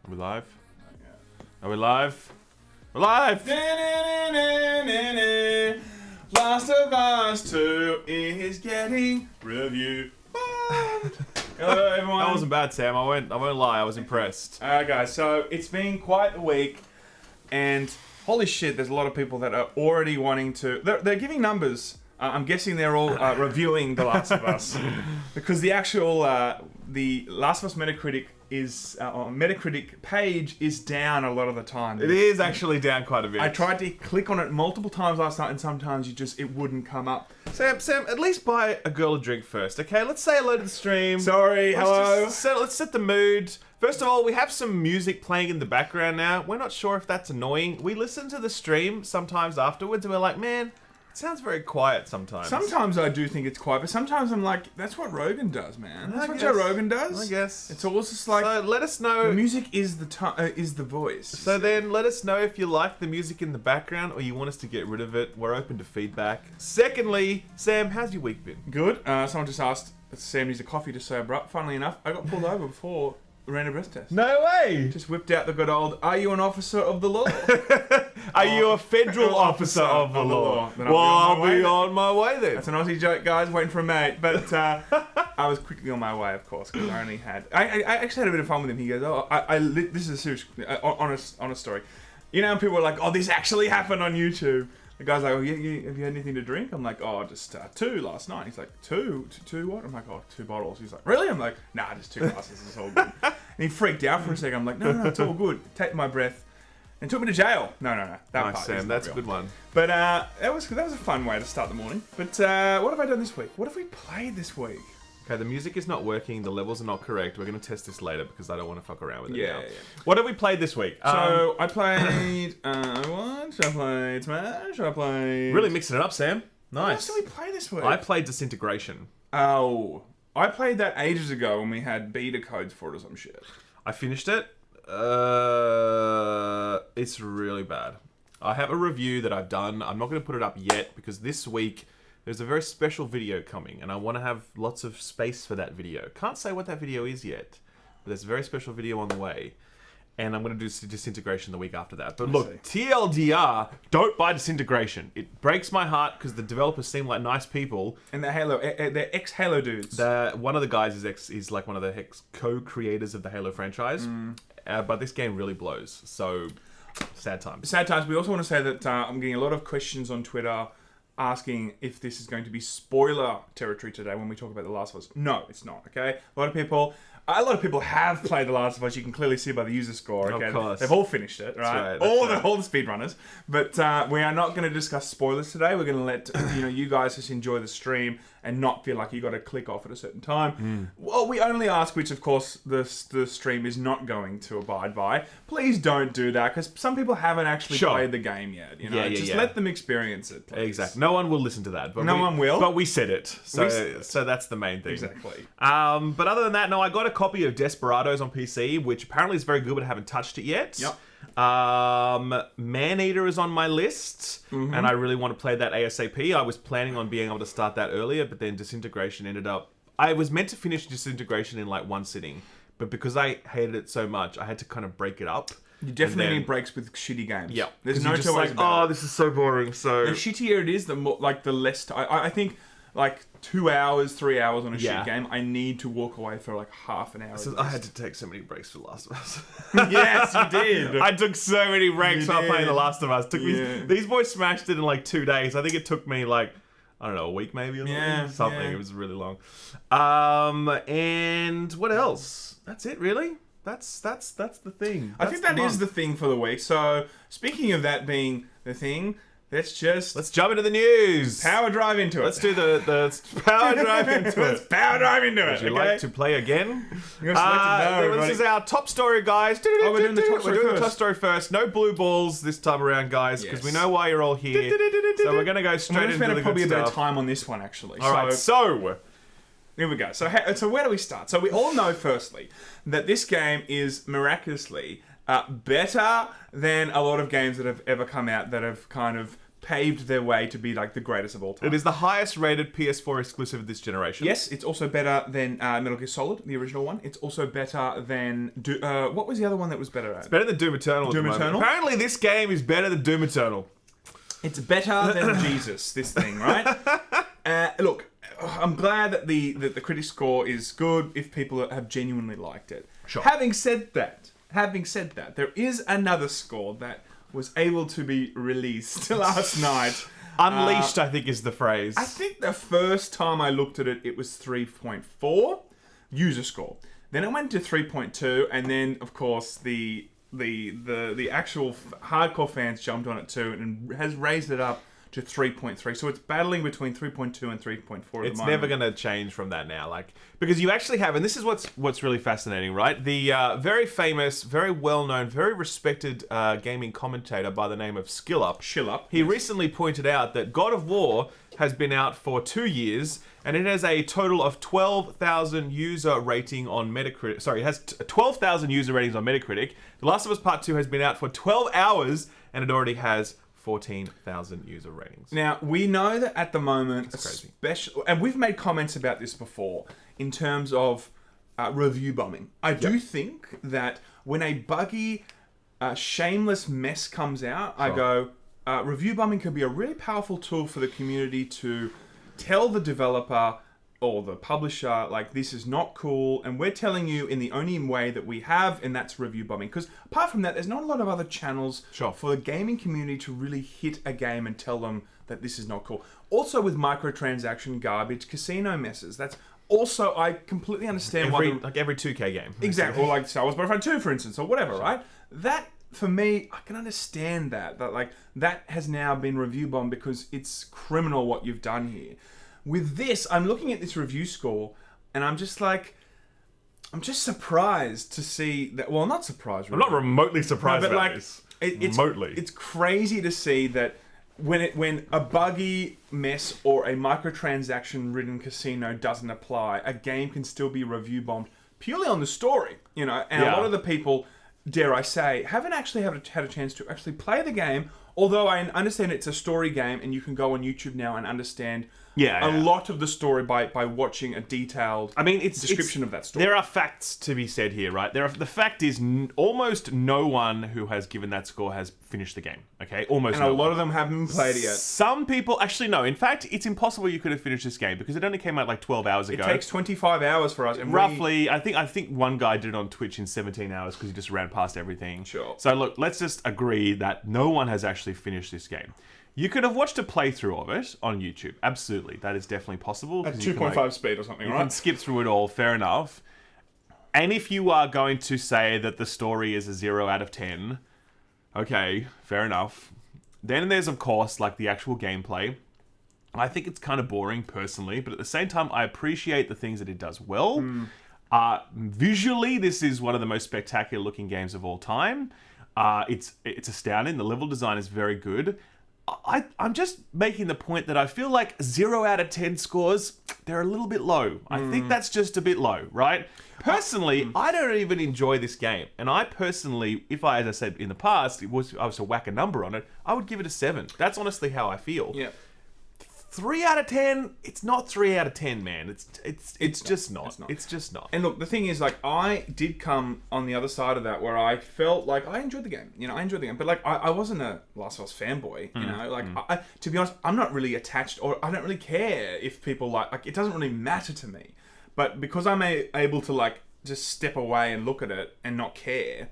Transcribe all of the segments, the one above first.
Are we live? Are we live? We're live! Last of Us 2 is getting reviewed. Hello, everyone. That wasn't bad, Sam. I won't lie. I was impressed. Alright, guys. So it's been quite a week, and holy shit, there's a lot of people that are already wanting to. They're giving numbers. I'm guessing they're all reviewing The Last of Us because the actual the Last of Us Metacritic is on Metacritic page is down a lot of the time. It is actually down quite a bit. I tried to click on it multiple times last night, and sometimes it wouldn't come up. Sam, at least buy a girl a drink first, okay? Let's say hello to the stream. Sorry, hello. Let's set the mood. First of all, we have some music playing in the background now. We're not sure if that's annoying. We listen to the stream sometimes afterwards, and we're like, man, it sounds very quiet sometimes. Sometimes I do think it's quiet, but sometimes I'm like, that's what Rogan does, man. That's what guess. Joe Rogan does. I guess. It's always just like, So let us know. the music is the voice. So then let us know if you like the music in the background or you want us to get rid of it. We're open to feedback. Secondly, Sam, how's your week been? Good. Someone just asked, Sam needs a coffee to sober up. Funnily enough, I got pulled over before the random breath test. No way! Just whipped out the good old, are you an officer of the law? Are you a federal officer of the law? Then Well, I'll be on on my way then. That's an Aussie joke, guys. Waiting for a mate. But I was quickly on my way, of course, because I only had... I actually had a bit of fun with him. He goes, oh, this is a serious, honest story. You know, when people are like, oh, this actually happened on YouTube. The guy's like, oh, yeah, have you had anything to drink? I'm like, oh, just 2 last night. He's like, two what? I'm like, oh, 2 bottles. He's like, really? I'm like, nah, just 2 glasses. It's all good. And he freaked out for a second. I'm like, no, it's all good. Take my breath. And took me to jail. No. That Nice, part Sam. is That's a not good real. one. But that was a fun way to start the morning. But what have I done this week? What have we played this week? Okay, the music is not working. The levels are not correct. We're going to test this later because I don't want to fuck around with it now. Yeah. What have we played this week? So I played what? I played Smash. I played. Really mixing it up, Sam. What Nice. else did we play this week? I played Disintegration. Oh, I played that ages ago when we had beta codes for it or some shit. I finished it. It's really bad. I have a review that I've done. I'm not going to put it up yet because this week there's a very special video coming and I want to have lots of space for that video. Can't say what that video is yet, but there's a very special video on the way. And I'm going to do Disintegration the week after that. But look, TLDR, don't buy Disintegration. It breaks my heart because the developers seem like nice people. And they're ex-Halo dudes. One of the guys is like one of the co-creators of the Halo franchise. But this game really blows. So, sad times. Sad times. We also want to say that I'm getting a lot of questions on Twitter asking if this is going to be spoiler territory today when we talk about The Last of Us. No, it's not, okay? A lot of people have played The Last of Us. You can clearly see by the user score, okay? Of course. They've all finished it, right? All the speedrunners. But we are not going to discuss spoilers today. We're going to let you guys just enjoy the stream and not feel like you got to click off at a certain time. Well, we only ask, which of course the stream is not going to abide by. Please don't do that because some people haven't actually played the game yet. Just let them experience it, please. Exactly. No one will listen to that. But No one will. But we said it. So that's the main thing. Exactly. But other than that, no, I got a copy of Desperados on PC, which apparently is very good, but I haven't touched it yet. Yep. Maneater is on my list, and I really want to play that ASAP. I was planning on being able to start that earlier, but then Disintegration ended up... I was meant to finish Disintegration in like one sitting, but because I hated it so much, I had to kind of break it up. You definitely need breaks with shitty games. Yeah. There's no just two ways about it. this is so boring, so... The shittier it is, the more, the less... I think, 2 hours, 3 hours on a shit game, I need to walk away for half an hour. So I had to take so many breaks for The Last of Us. Yes, you did. I took so many breaks while playing The Last of Us. Yeah. These boys smashed it in 2 days. I think it took me I don't know, a week maybe or something. Yeah. It was really long. And what else? That's it, really. That's the thing. I think that is the thing for the week. So, speaking of that being the thing, let's jump into the news. power drive into it. Let's do the power drive into it. Let's power drive into it. Would you like to play again? You're selected now, this is our top story, guys. we're doing the top story We're doing the first. top story first. No blue balls this time around, guys, because we know why you're all here. So we're going to go straight into the good probably a bit of stuff. time on this one, actually. All right, so here we go. So where do we start? So we all know, firstly, that this game is miraculously better than a lot of games that have ever come out that have kind of paved their way to be like the greatest of all time. It is the highest rated PS4 exclusive of this generation. Yes, it's also better than Metal Gear Solid, the original one. It's also better than... what was the other one that was better at? It's better than Doom Eternal. Doom Eternal? Apparently this game is better than Doom Eternal. It's better than Jesus, this thing, right? Look, I'm glad that the critic score is good if people have genuinely liked it. Sure. Having said that, there is another score that was able to be released last night. Unleashed, I think, is the phrase. I think the first time I looked at it, it was 3.4 user score. Then it went to 3.2, and then of course the actual hardcore fans jumped on it too, and has raised it up to 3.3. So it's battling between 3.2 and 3.4 at the moment. It's never going to change from that now, because you actually have, and this is what's really fascinating, right? The very famous, very well-known, very respected gaming commentator by the name of Skillup. He recently pointed out that God of War has been out for 2 years, and it has a total of 12,000 user rating on Metacritic. Sorry, it has 12,000 user ratings on Metacritic. The Last of Us Part 2 has been out for 12 hours, and it already has 14,000 user ratings. Now, we know that at the moment, That's crazy. and we've made comments about this before, in terms of review bombing. I do think that when a buggy, shameless mess comes out, I go, review bombing could be a really powerful tool for the community to tell the developer or the publisher, like, this is not cool, and we're telling you in the only way that we have, and that's review bombing. Because apart from that, there's not a lot of other channels for the gaming community to really hit a game and tell them that this is not cool. Also with microtransaction garbage, casino messes, that's also, I completely understand every 2K game. Exactly, or like Star Wars Battlefront 2, for instance, or whatever, right? That, for me, I can understand that has now been review bombed because it's criminal what you've done here. With this, I'm looking at this review score, and I'm just surprised to see that. Well, not surprised. Really. I'm not remotely surprised about this. It's crazy to see that when a buggy mess or a microtransaction-ridden casino doesn't apply, a game can still be review bombed purely on the story, and a lot of the people, dare I say, haven't actually had a chance to actually play the game. Although I understand it's a story game, and you can go on YouTube now and understand a lot of the story by watching a detailed description of that story. There are facts to be said here, right? The fact is, almost no one who has given that score has finished the game. Okay, almost. And a lot of them haven't played it yet. Some people actually no. In fact, it's impossible you could have finished this game because it only came out like 12 hours ago. It takes 25 hours for us, and roughly. I think one guy did it on Twitch in 17 hours because he just ran past everything. Sure. So look, let's just agree that no one has actually finished this game. You could have watched a playthrough of it on YouTube. Absolutely. That is definitely possible. At 2.5 speed or something, right? You can skip through it all. Fair enough. And if you are going to say that the story is a 0 out of 10, okay, fair enough. Then there's, of course, like the actual gameplay. I think it's kind of boring, personally. But at the same time, I appreciate the things that it does well. Visually, this is one of the most spectacular looking games of all time. It's astounding. The level design is very good. I'm just making the point that I feel like 0 out of 10 scores, they're a little bit low. I think that's just a bit low, right? Personally, I don't even enjoy this game. And I personally, if I, as I said in the past, I was to whack a number on it, I would give it a 7. That's honestly how I feel. Yeah. 3 out of 10, it's not 3 out of 10, man. It's just not. It's just not. And look, the thing is, like, I did come on the other side of that where I felt like I enjoyed the game. I enjoyed the game. But, like, I wasn't a Last of Us fanboy, Like, to be honest, I'm not really attached, or I don't really care if people like, it doesn't really matter to me. But because I'm able to, like, just step away and look at it and not care,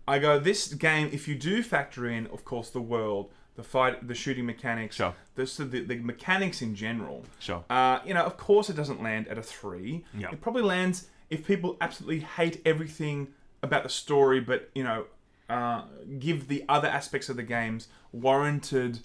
I go, this game, if you do factor in, of course, the world, the fight, the shooting mechanics, sure. the mechanics in general. Sure. Of course it doesn't land at a 3. Yep. It probably lands if people absolutely hate everything about the story, but, give the other aspects of the games warranted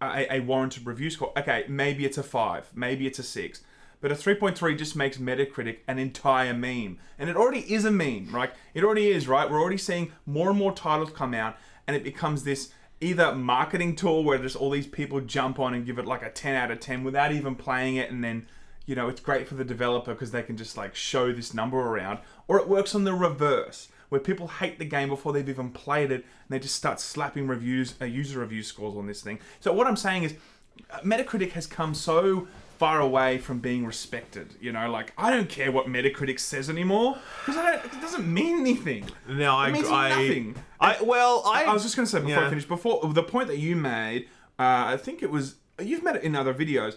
a warranted review score. Okay, maybe it's a 5, maybe it's a 6. But a 3.3 just makes Metacritic an entire meme. And it already is a meme, right? It already is, right? We're already seeing more and more titles come out, and it becomes this either marketing tool where just all these people jump on and give it like a 10 out of 10 without even playing it, and then, it's great for the developer because they can just like show this number around, or it works on the reverse where people hate the game before they've even played it, and they just start slapping user review scores on this thing. So what I'm saying is, Metacritic has come so far away from being respected. You know, like, I don't care what Metacritic says anymore, because it doesn't mean anything. No, it means nothing. I was just going to say before I finish, before the point that you made, I think it was, you've made it in other videos,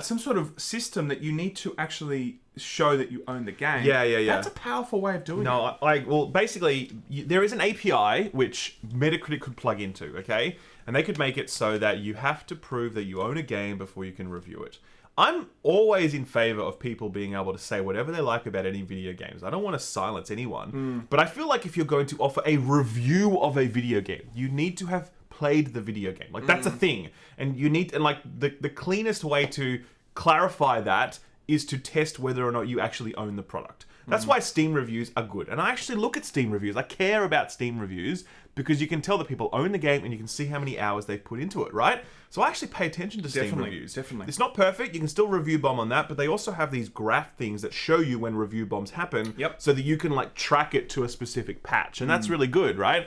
some sort of system that you need to actually show that you own the game. Yeah. That's a powerful way of doing it. Well, basically, there is an API which Metacritic could plug into, okay? And they could make it so that you have to prove that you own a game before you can review it. I'm always in favor of people being able to say whatever they like about any video games. I don't want to silence anyone. But I feel like if you're going to offer a review of a video game, you need to have played the video game. Like, that's a thing. And you need, and like, the cleanest way to clarify that is to test whether or not you actually own the product. That's why Steam reviews are good. And I actually look at Steam reviews. I care about Steam reviews because you can tell that people own the game and you can see how many hours they've put into it, right? So I actually pay attention to Steam reviews. Definitely. It's not perfect. You can still review bomb on that, but they also have these graph things that show you when review bombs happen so that you can like track it to a specific patch. And that's really good, right?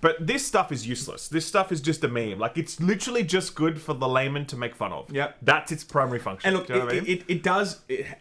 But this stuff is useless. This stuff is just a meme. Like, it's literally just good for the layman to make fun of. Yep. That's its primary function. And look, Do you know what I mean?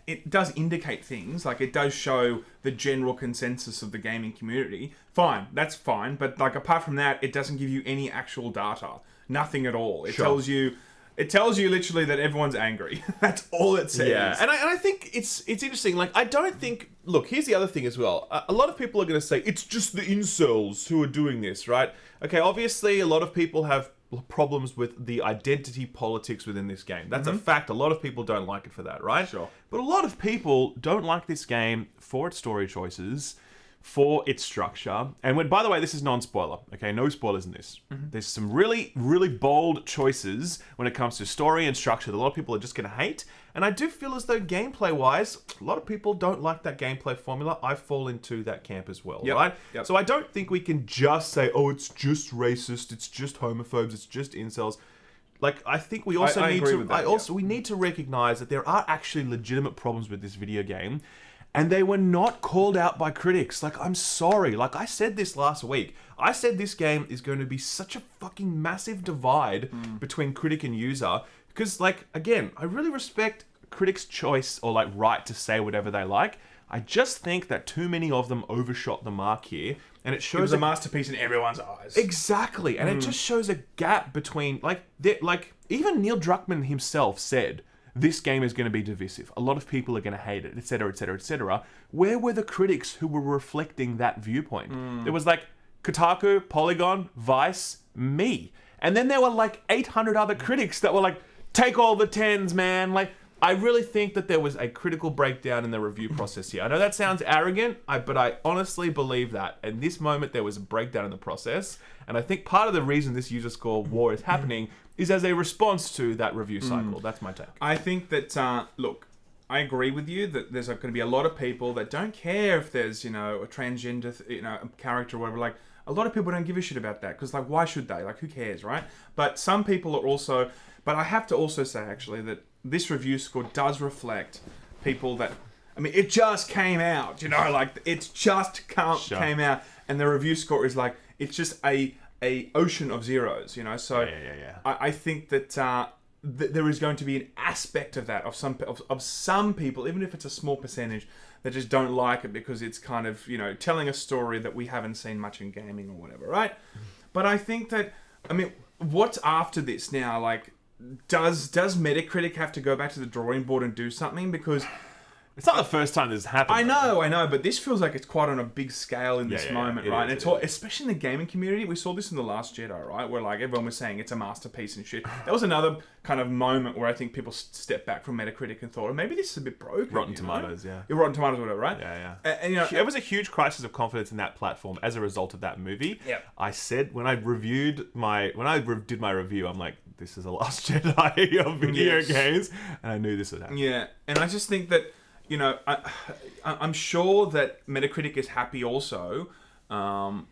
it does indicate things. Like, it does show the general consensus of the gaming community. Fine, that's fine. But like, apart from that, it doesn't give you any actual data. Nothing at all. It tells you literally that everyone's angry. That's all it says. Yeah, and I think it's interesting. Like, I don't think... Look, here's the other thing as well. A lot of people are going to say, it's just the incels who are doing this, right? Okay, obviously, a lot of people have problems with the identity politics within this game. That's a fact. A lot of people don't like it for that, right? Sure. But a lot of people don't like this game for its story choices, for its structure. And when, by the way, this is non-spoiler, okay? No spoilers in this. There's some really, really bold choices when it comes to story and structure that a lot of people are just going to hate. And I do feel as though gameplay-wise, a lot of people don't like that gameplay formula. I fall into that camp as well, right? Yep. So I don't think we can just say, oh, it's just racist, it's just homophobes, it's just incels. Like, I think we also we need to recognize that there are actually legitimate problems with this video game. And they were not called out by critics. Like, I'm sorry. Like, I said this last week. I said this game is going to be such a fucking massive divide between critic and user. Because, like, again, I really respect critics' choice or, like, right to say whatever they like. I just think that too many of them overshot the mark here. And it shows... It was a masterpiece in everyone's eyes. Exactly. And it just shows a gap between... Like, even Neil Druckmann himself said... This game is going to be divisive. A lot of people are going to hate it, etc., etc., etc. Where were the critics who were reflecting that viewpoint? There was like Kotaku, Polygon, Vice, me. And then there were like 800 other critics that were like, take all the 10s, man. Like, I really think that there was a critical breakdown in the review process here. I know that sounds arrogant, but I honestly believe that. At this moment, there was a breakdown in the process. And I think part of the reason this user score war is happening is as a response to that review cycle. That's my take. I think that, look, I agree with you that there's going to be a lot of people that don't care if there's, a transgender, character or whatever. Like, a lot of people don't give a shit about that because, like, why should they? Like, who cares, right? But some people are also... But I have to also say, actually, that this review score does reflect people that... I mean, it just came out, like, it's just came out, and the review score is like, it's just a ocean of zeros, So Yeah. I think that there is going to be an aspect of that, of some people, even if it's a small percentage, that just don't like it because it's kind of, telling a story that we haven't seen much in gaming or whatever, right? But I think that, I mean, what's after this now? Like, does Metacritic have to go back to the drawing board and do something? Because it's not the first time this has happened. I know, but this feels like it's quite on a big scale in this moment, right? And it's all, especially in the gaming community. We saw this in The Last Jedi, right? Where like everyone was saying it's a masterpiece and shit. That was another kind of moment where I think people stepped back from Metacritic and thought, oh, maybe this is a bit broken. Rotten Tomatoes, yeah. Rotten Tomatoes, whatever, right? Yeah. And it was a huge crisis of confidence in that platform as a result of that movie. Yeah. I said when I did my review, I'm like, this is a Last Jedi of video games, and I knew this would happen. Yeah, and I just think that. I'm sure that Metacritic is happy also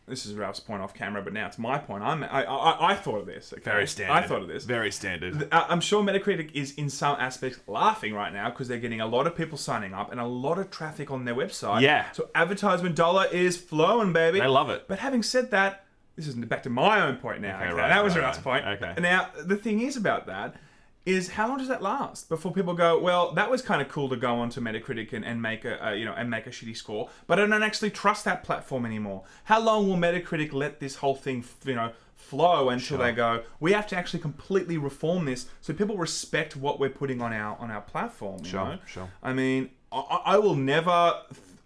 This is Ralph's point off camera, but now it's my point. I thought of this. Okay? Very standard. I thought of this. Very standard. I'm sure Metacritic is in some aspects laughing right now because they're getting a lot of people signing up and a lot of traffic on their website. Yeah. So advertisement dollar is flowing, baby. They love it. But having said that, this is back to my own point now. Okay, Okay, right, that was right, Ralph's point. okay. Now, the thing is about that is how long does that last before people go, well, that was kind of cool to go onto Metacritic and make a make a shitty score, but I don't actually trust that platform anymore. How long will Metacritic let this whole thing flow until they go, we have to actually completely reform this so people respect what we're putting on our platform? You know? Sure. I mean, I will never.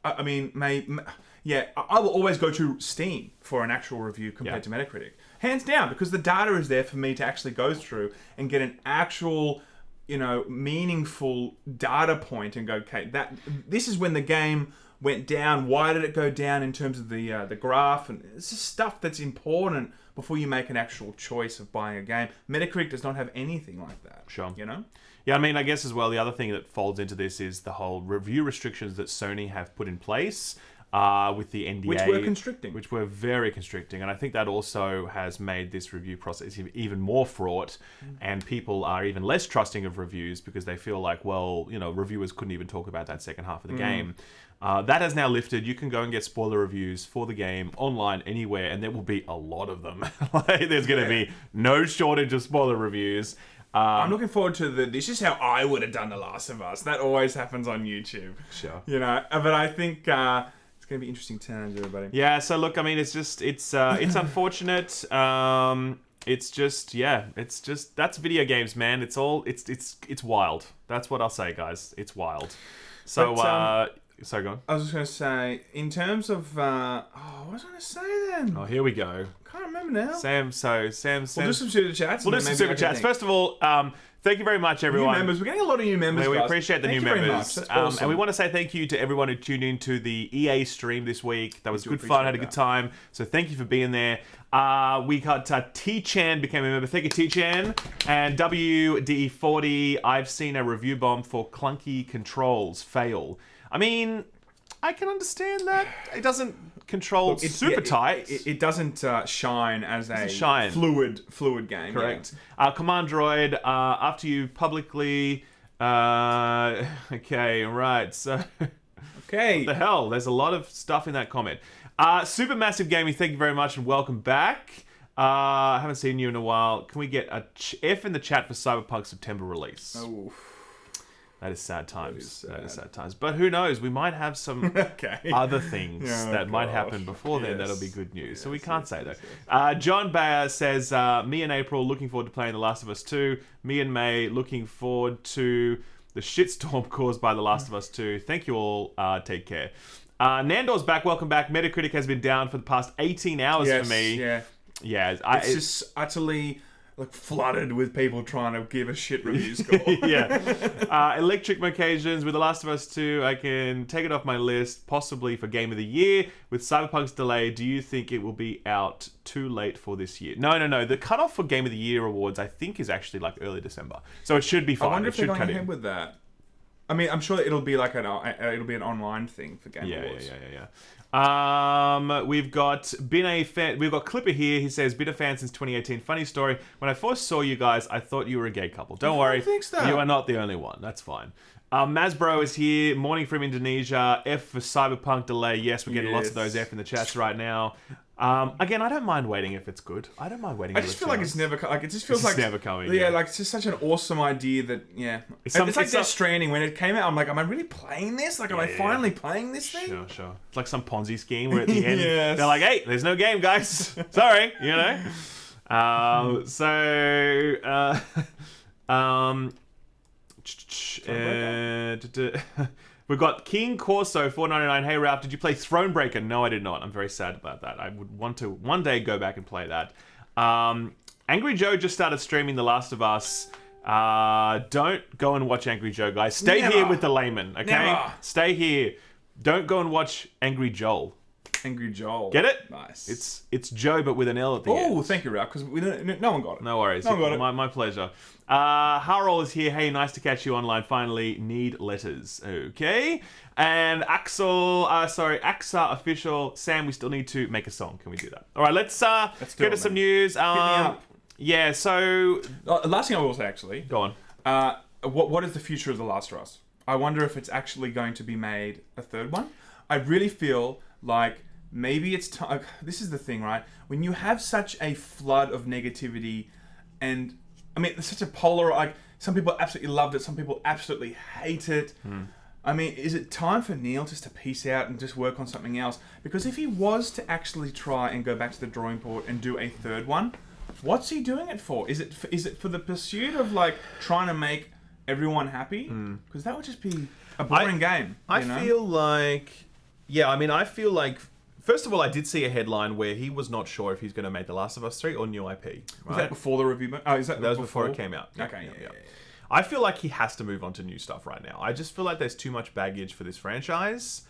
I mean, I will always go to Steam for an actual review compared to Metacritic. Hands down, because the data is there for me to actually go through and get an actual, meaningful data point and go, okay, this is when the game went down. Why did it go down in terms of the graph? And it's just stuff that's important before you make an actual choice of buying a game. Metacritic does not have anything like that. Sure. Yeah, I mean, I guess as well, the other thing that folds into this is the whole review restrictions that Sony have put in place. With the NDA. Which were constricting. Which were very constricting. And I think that also has made this review process even more fraught. And people are even less trusting of reviews because they feel like, well, reviewers couldn't even talk about that second half of the game. That has now lifted. You can go and get spoiler reviews for the game online anywhere, and there will be a lot of them. There's going to be no shortage of spoiler reviews. I'm looking forward to this is how I would have done The Last of Us. That always happens on YouTube. Sure. But I think... it's going to be interesting times, everybody. Yeah, so look, I mean, it's unfortunate. That's video games, man. It's wild. That's what I'll say, guys. It's wild. So, sorry, go on. I was just going to say, in terms of, what was I going to say then? Oh, here we go. Can't remember now. Sam. We'll do some super chats. We'll do some super chats. First of all, thank you very much, everyone. New members. We're getting a lot of new members. We appreciate the new members. That's awesome. And we want to say thank you to everyone who tuned in to the EA stream this week. That was good fun. Had a good time. So thank you for being there. We got T-Chan became a member. Thank you, T-Chan. And WDE40, I've seen a review bomb for clunky controls fail. I mean, I can understand that. It doesn't control super tight. It doesn't shine as a fluid game. Correct. Yeah. Command Droid, after you publicly... okay, right. So... Okay. What the hell? There's a lot of stuff in that comment. Supermassive Gaming, thank you very much and welcome back. I haven't seen you in a while. Can we get a F in the chat for Cyberpunk September release? Oh. That is sad times. That is sad times. But who knows? We might have some other things that might happen before then. That'll be good news. So we can't say that. John Bayer says, me and April looking forward to playing The Last of Us 2. Me and May looking forward to the shitstorm caused by The Last of Us 2. Thank you all. Take care. Nandor's back. Welcome back. Metacritic has been down for the past 18 hours for me. Yeah. It's just utterly... flooded with people trying to give a shit review score. Electric occasions with The Last of Us 2, I can take it off my list, possibly for Game of the Year. With Cyberpunk's delay, do you think it will be out too late for this year? No. The cutoff for Game of the Year awards, I think, is actually early December. So it should be fine. I wonder if they're going ahead with that. I mean, I'm sure it'll be an online thing for Game Awards. Yeah. We've got we've got Clipper here. He says, been a fan since 2018. Funny story. When I first saw you guys, I thought you were a gay couple. Don't worry. You are not the only one. That's fine. Masbro is here. Morning from Indonesia. F for Cyberpunk delay. Yes, we're getting lots of those F in the chats right now. Again, I don't mind waiting if it's good. I don't mind waiting. I just feel like it's never it just feels like never coming. Yeah, it's just such an awesome idea that it's like Death Stranding when it came out. I'm like, am I really playing this? Like, am I finally playing this thing? Sure. It's like some Ponzi scheme where at the end they're like, hey, there's no game, guys. Sorry, We've got King Corso 499. Hey Ralph, did you play Thronebreaker? No, I did not. I'm very sad about that. I would want to one day go back and play that. Angry Joe just started streaming The Last of Us. Don't go and watch Angry Joe, guys. Stay here with the layman, okay? Never. Stay here. Don't go and watch Angry Joel. Angry Joel. Get it? Nice. It's Joe, but with an L at the end. Oh, thank you, Ralph, because no one got it. No worries. No one got it. My pleasure. Harold is here. Hey, nice to catch you online. Finally, need letters. Okay. And AXA official. Sam, we still need to make a song. Can we do that? All right, let's do go it, to some man. news. Hit me up. Yeah, so... Last thing I will say, actually. Go on. What is the future of The Last of Us? I wonder if it's actually going to be made a third one. I really feel like maybe it's time. This is the thing, right? When you have such a flood of negativity, and I mean, it's such a polar. Like some people absolutely loved it, some people absolutely hate it. I mean, is it time for Neil just to peace out and just work on something else? Because if he was to actually try and go back to the drawing board and do a third one, what's he doing it for? Is it for the pursuit of like trying to make everyone happy? Because that would just be a boring game. I feel like, first of all, I did see a headline where he was not sure if he's going to make The Last of Us 3 or new IP. Right? Was that before the review? Oh, is that was before it came out. Okay, yeah. I feel like he has to move on to new stuff right now. I just feel like there's too much baggage for this franchise.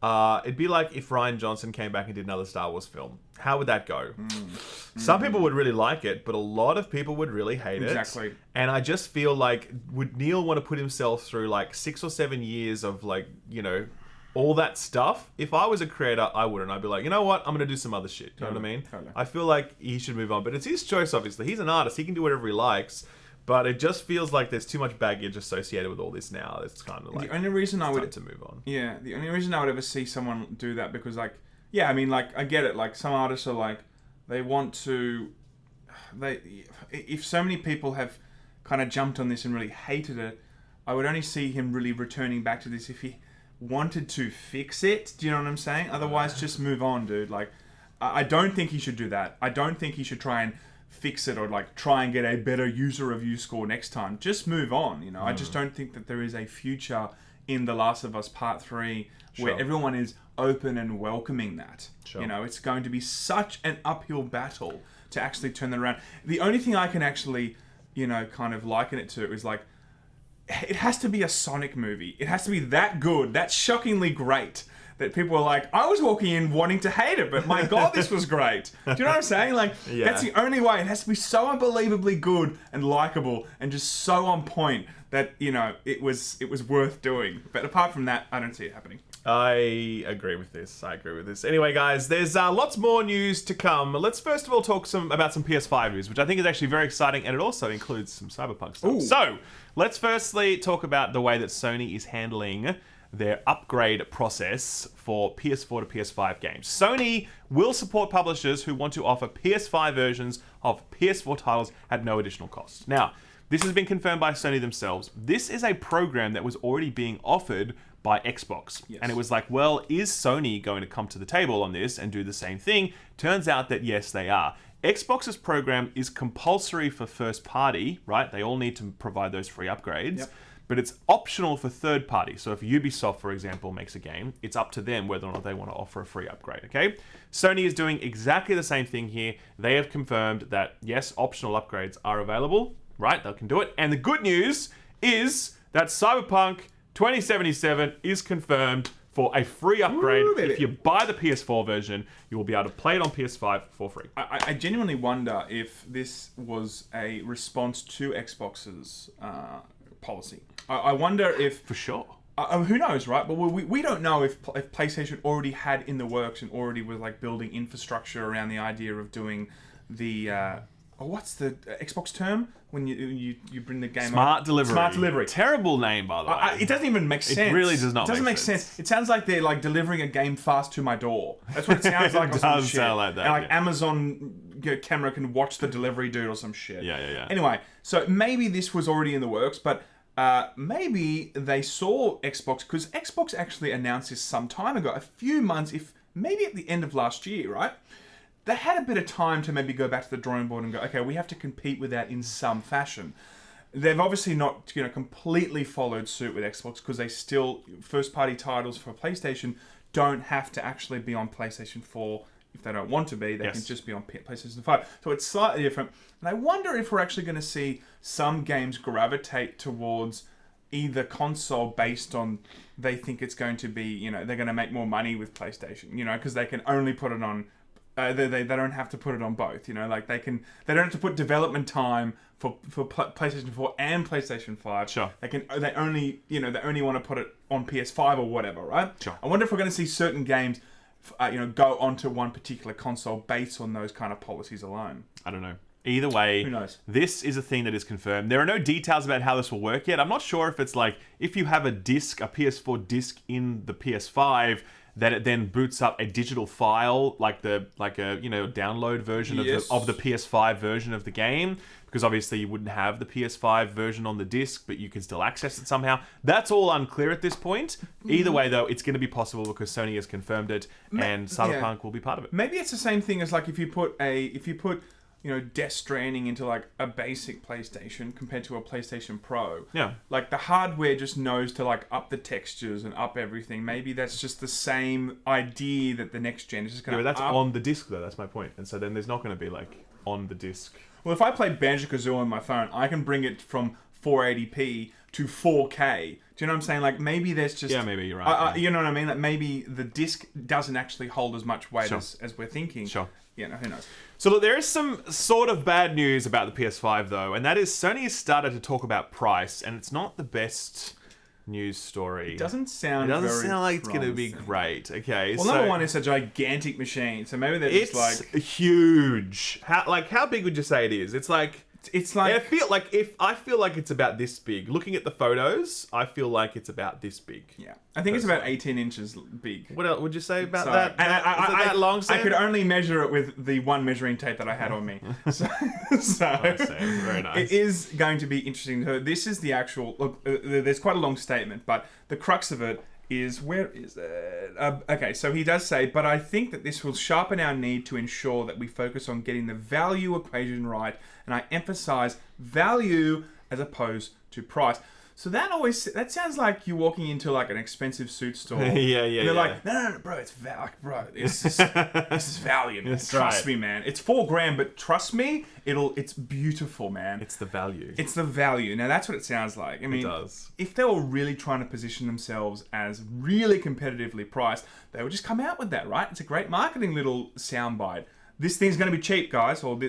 It'd be like if Rian Johnson came back and did another Star Wars film. How would that go? Some people would really like it, but a lot of people would really hate it. Exactly. And I just feel like, would Neil want to put himself through like 6 or 7 years of like, all that stuff? If I was a creator, I wouldn't. I'd be like, you know what? I'm going to do some other shit. You know what I mean? Totally. I feel like he should move on. But it's his choice, obviously. He's an artist. He can do whatever he likes. But it just feels like there's too much baggage associated with all this now. It's kind of like the only reason I would to move on. Yeah, the only reason I would ever see someone do that because I mean, I get it. Like some artists are like, they want to, if so many people have kind of jumped on this and really hated it, I would only see him really returning back to this if he wanted to fix it. Do you know what I'm saying? Otherwise, just move on, dude. Like, I don't think he should do that. I don't think he should try and fix it or like try and get a better user review score next time. Just move on, I just don't think that there is a future in The Last of Us Part 3 where everyone is open and welcoming that. It's going to be such an uphill battle to actually turn that around. The only thing I can actually, kind of liken it to is like, it has to be a Sonic movie. It has to be that good, that shockingly great, that people are like, I was walking in wanting to hate it, but my God, this was great. Do you know what I'm saying? Like, That's the only way. It has to be so unbelievably good and likable and just so on point that, it was worth doing. But apart from that, I don't see it happening. I agree with this. Anyway, guys, there's lots more news to come. Let's first of all talk about some PS5 news, which I think is actually very exciting, and it also includes some Cyberpunk stuff. Ooh. So, let's firstly talk about the way that Sony is handling their upgrade process for PS4 to PS5 games. Sony will support publishers who want to offer PS5 versions of PS4 titles at no additional cost. Now, this has been confirmed by Sony themselves. This is a program that was already being offered by Xbox. Yes. And it was like, well, is Sony going to come to the table on this and do the same thing? Turns out that yes, they are. Xbox's program is compulsory for first party, right? They all need to provide those free upgrades. Yep. But it's optional for third party. So if Ubisoft, for example, makes a game, it's up to them whether or not they want to offer a free upgrade, okay? Sony is doing exactly the same thing here. They have confirmed that, yes, optional upgrades are available, right? They can do it. And the good news is that Cyberpunk 2077 is confirmed for a free upgrade. Ooh, baby. If you buy the PS4 version, you will be able to play it on PS5 for free. I genuinely wonder if this was a response to Xbox's policy. I wonder if... For sure. Who knows, right? But we don't know if PlayStation already had in the works and already was like building infrastructure around the idea of doing the... what's the Xbox term? When you bring the game Smart delivery. Smart delivery. Terrible name, by the way. It doesn't even make sense. It really does not It doesn't make sense. It sounds like they're like delivering a game fast to my door. That's what it sounds like. It does sound like that, And like yeah. Amazon camera can watch the delivery dude or some shit. Yeah. Anyway, so maybe this was already in the works, but maybe they saw Xbox, because Xbox actually announced this some time ago, a few months, if maybe at the end of last year, right? They had a bit of time to maybe go back to the drawing board and go, okay, we have to compete with that in some fashion. They've obviously not, completely followed suit with Xbox, because they still, first-party titles for PlayStation don't have to actually be on PlayStation 4 if they don't want to be. They can just be on PlayStation 5. So it's slightly different. And I wonder if we're actually going to see some games gravitate towards either console based on they think it's going to be, they're going to make more money with PlayStation, because they can only put it on. They don't have to put it on both, like they don't have to put development time for PlayStation 4 and PlayStation 5. Sure. They only want to put it on PS5 or whatever, right? Sure. I wonder if we're going to see certain games, go onto one particular console based on those kind of policies alone. I don't know. Either way, who knows? This is a thing that is confirmed. There are no details about how this will work yet. I'm not sure if it's like if you have a PS4 disc in the PS5, that it then boots up a digital file like a download version of the PS5 version of the game, because obviously you wouldn't have the PS5 version on the disc, but you can still access it somehow. That's all unclear at this point. Either way, though, it's going to be possible because Sony has confirmed it, and Cyberpunk will be part of it. Maybe it's the same thing as like if you put Death Stranding into like a basic PlayStation compared to a PlayStation Pro. Yeah. Like the hardware just knows to like up the textures and up everything. Maybe that's just the same idea that the next gen is just going to that's on the disc though, that's my point. And so then there's not going to be like on the disc. Well, if I play Bandicoot on my phone, I can bring it from 480p to 4K. Do you know what I'm saying? Like maybe there's just... Yeah, maybe you're right. You know what I mean? Like maybe the disc doesn't actually hold as much weight Sure. as we're thinking. Sure. Who knows? So look, there is some sort of bad news about the PS5 though, and that is Sony has started to talk about price, and it's not the best news story. It doesn't sound like it's going to be great. Okay. Well, number one, it's a gigantic machine, so maybe they're just like... It's huge. How big would you say it is? It's like I feel like it's about this big. Looking at the photos, I feel like it's about this big. Yeah, I think it's about 18 inches big. What else would you say about that? And is it that long? I could only measure it with the one measuring tape that I had on me. So very nice. It is going to be interesting. So this is the actual look. There's quite a long statement, but the crux of it is, where is it? Okay, so he does say, but I think that this will sharpen our need to ensure that we focus on getting the value equation right, and I emphasize value as opposed to price. So that sounds like you're walking into like an expensive suit store. Yeah. They're like, no, bro, it's this is value, man. Trust me, man. It's $4,000, but trust me, it's beautiful, man. It's the value. It's the value. Now that's what it sounds like. I mean, it does. If they were really trying to position themselves as really competitively priced, they would just come out with that, right? It's a great marketing little soundbite. This thing's going to be cheap, guys, or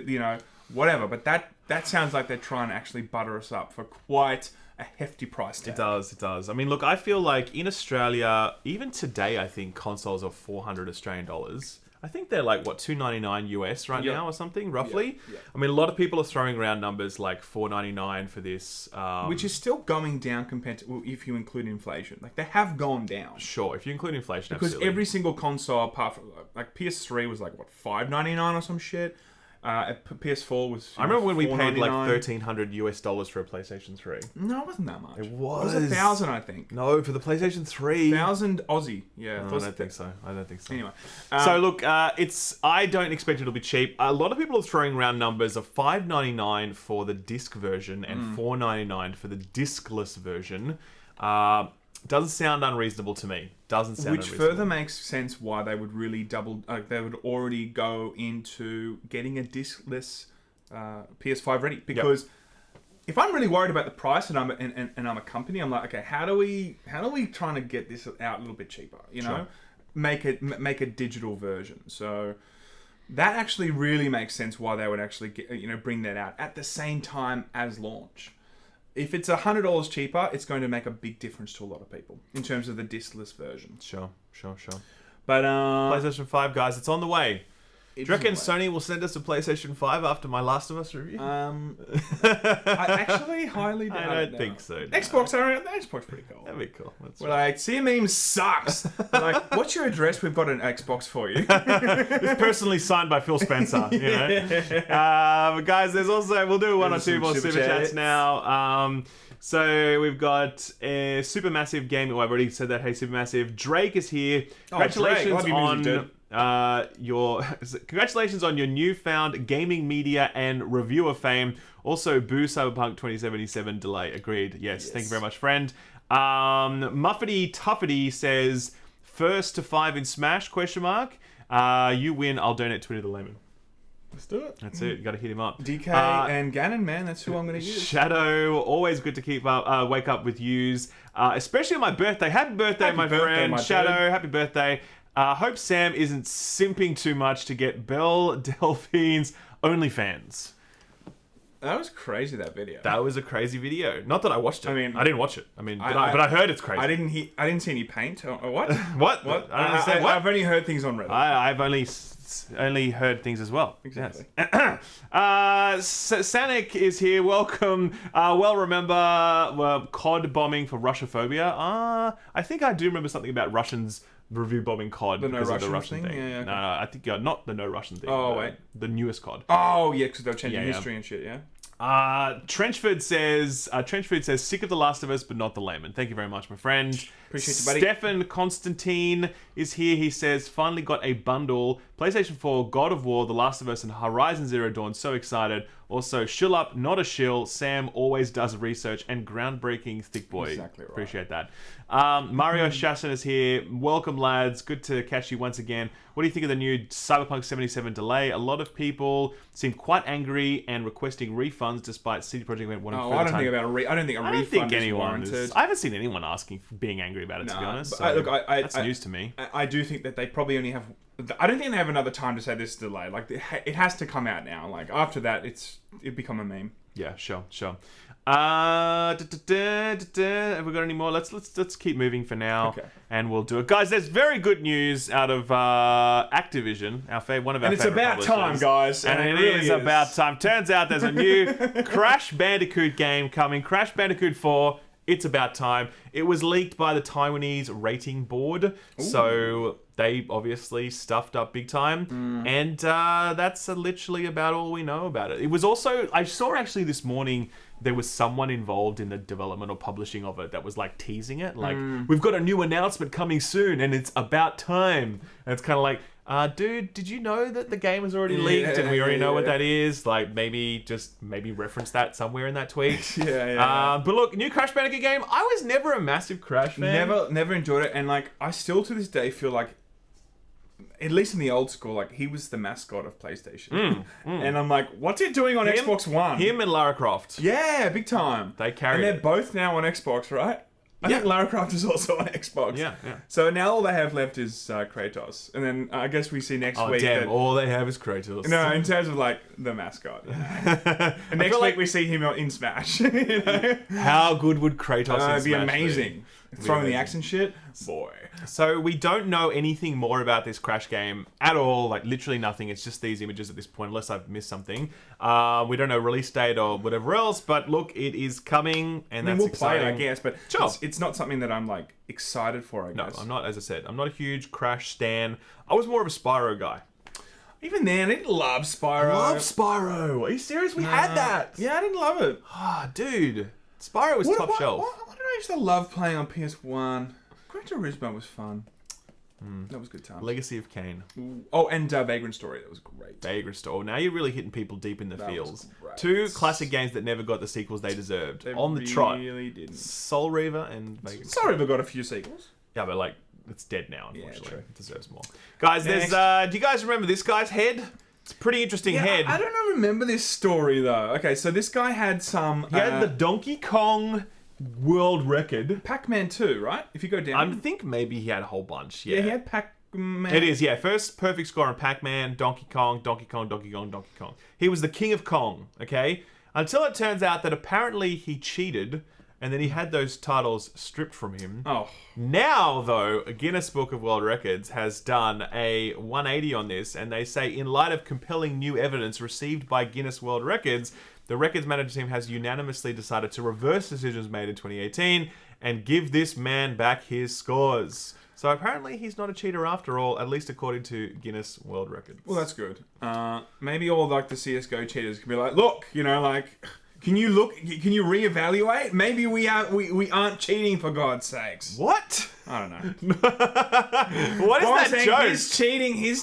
whatever. But that sounds like they're trying to actually butter us up for quite a hefty price tag. It does. I mean, look, I feel like in Australia, even today, I think consoles are 400 Australian dollars. I think they're like, what, $299 US right now or something, roughly? Yeah. I mean, a lot of people are throwing around numbers like $499 for this. Which is still going down compared to, if you include inflation. Like, they have gone down. Sure, if you include inflation, because absolutely. every single console, apart from, like, PS3 was like, what, $599 or some shit? PS4 was... I remember when we paid like $499. $1,300 US for a PlayStation 3. No, it wasn't that much. It was. It was 1,000, I think. No, for the PlayStation 3. 1,000 Aussie. Yeah. No, I don't think so. Anyway. So look, I don't expect it'll be cheap. A lot of people are throwing around numbers of $599 for the disc version and $499 for the discless version. Doesn't sound unreasonable to me. Which further makes sense why they would really they would already go into getting a discless PS5 ready. Because if I'm really worried about the price and I'm a company, I'm like, okay, how do we trying to get this out a little bit cheaper? Sure. Make a digital version. So that actually really makes sense why they would actually bring that out at the same time as launch. If it's $100 cheaper, it's going to make a big difference to a lot of people in terms of the discless version. Sure. But PlayStation 5, guys, it's on the way. Do you reckon It's on Sony will send us a PlayStation 5 after my Last of Us review? I actually highly doubt I it don't now. think so. No. Xbox pretty cool. That'd be cool. That's We're like, CMEM sucks. We're like, what's your address? We've got an Xbox for you. It's personally signed by Phil Spencer, you know. But guys, there's also, we'll do one or two more super chats now. So we've got Supermassive Gaming. Well, I've already said that. Hey, Supermassive. Drake is here. Congratulations congratulations on your newfound gaming media and reviewer fame. Also, boo Cyberpunk 2077 delay. Agreed. Yes. Thank you very much, friend. Muffety Tuffety says, first to 5 in Smash, question mark. You win, I'll donate 20 to the layman. Let's do it. That's it. You got to hit him up. DK and Gannon, man, that's who I'm going to use. Shadow, always good to keep up, wake up with yous, especially on my birthday. Happy birthday, my friend. Shadow, happy birthday. Hope Sam isn't simping too much to get Belle Delphine's OnlyFans. That was crazy, that video. That was a crazy video. Not that I watched it. I mean, I didn't watch it. I mean, but I heard it's crazy. I didn't see any paint. Or what? What? What? I don't understand. What? I've only heard things on Reddit. I've only heard things as well. Exactly. Yes. Sanic is here. Welcome. Remember COD bombing for Russophobia? I think I do remember something about Russians review bombing COD because of the Russian thing. Yeah, okay. No, I think not the no Russian thing. Wait. The newest COD. Oh, yeah, because they're changing history and shit, yeah? Trenchford says, sick of The Last of Us, but not the layman. Thank you very much, my friend. Appreciate you, buddy. Stefan Constantine is here. He says, finally got a bundle. PlayStation 4, God of War, The Last of Us, and Horizon Zero Dawn. So excited. Also, shill up, not a shill. Sam always does research and groundbreaking thick boy. Exactly right. Appreciate that. Mario Shasson is here. Welcome, lads. Good to catch you once again. What do you think of the new Cyberpunk 77 delay? A lot of people seem quite angry and requesting refunds despite CD Projekt Red wanting further time. I don't think a refund is warranted. I haven't seen anyone being angry about it, to be honest. So that's news to me. I do think that they probably only have... I don't think they have another time to say this is delayed. Like, it has to come out now. Like, after that, it become a meme. Yeah, sure. Have we got any more? Let's keep moving for now, okay. And we'll do it, guys. There's very good news out of Activision, one of our. And it's about time, guys. And it really is about time. Turns out there's a new Crash Bandicoot game coming. Crash Bandicoot 4. It's about time. It was leaked by the Taiwanese rating board, so they obviously stuffed up big time. And that's literally about all we know about it. It was also, I saw actually this morning, there was someone involved in the development or publishing of it that was like teasing it. Like, we've got a new announcement coming soon and it's about time. And it's kind of like, dude, did you know that the game is already leaked and we already know what that is? Like, maybe reference that somewhere in that tweet. But look, new Crash Bandicoot game. I was never a massive Crash fan. Never enjoyed it. And like, I still to this day feel like, at least in the old school, like, he was the mascot of PlayStation. And I'm like, what's he doing on Xbox One? Him and Lara Croft. Yeah, big time. They carried And they're it. both now on Xbox, right? I think Lara Croft is also on Xbox. Yeah. So now all they have left is Kratos. And then I guess we see next week all they have is Kratos. No, in terms of, like, the mascot. And next week we see him in Smash. You know? How good would Kratos in Smash it'd be amazing. Throwing the axe and shit. Boy. So we don't know anything more about this Crash game at all. Like, literally nothing. It's just these images at this point, unless I've missed something. We don't know release date or whatever else. But look, it is coming, and that's exciting. Play it, I guess. But sure. It's not something that I'm, like, excited for, I guess. No, I'm not. As I said, I'm not a huge Crash stan. I was more of a Spyro guy. Even then, I didn't love Spyro. I love Spyro. Are you serious? We had that. Yeah, I didn't love it. Dude. Spyro was top shelf. What did I used to love playing on PS1? Gran Turismo was fun. That was a good time. Legacy of Kain. Oh, and Vagrant Story. That was great. Vagrant Story. Now you're really hitting people deep in the feels. Great. Two classic games that never got the sequels they deserved. They on the trot. really didn't. Soul Reaver and Vagrant Soul Reaver got a few sequels. Yeah, but like, it's dead now, unfortunately. Yeah, true. It deserves more. Guys, there's do you guys remember this guy's head? It's a pretty interesting head. I don't remember this story though. Okay, so this guy had some... He had the Donkey Kong world record. Pac-Man 2, right? If you go down... I think maybe he had a whole bunch, yeah. Yeah, he had Pac-Man. It is, yeah. First perfect score on Pac-Man, Donkey Kong. He was the king of Kong, okay? Until it turns out that apparently he cheated, and then he had those titles stripped from him. Oh. Now, though, Guinness Book of World Records has done a 180 on this, and they say, in light of compelling new evidence received by Guinness World Records, the records management team has unanimously decided to reverse decisions made in 2018 and give this man back his scores. So apparently he's not a cheater after all, at least according to Guinness World Records. Well, that's good. Maybe all like the CSGO cheaters can be like, look, you know, like... Can you reevaluate? Maybe we aren't cheating, for God's sakes. What? I don't know. What is that joke? His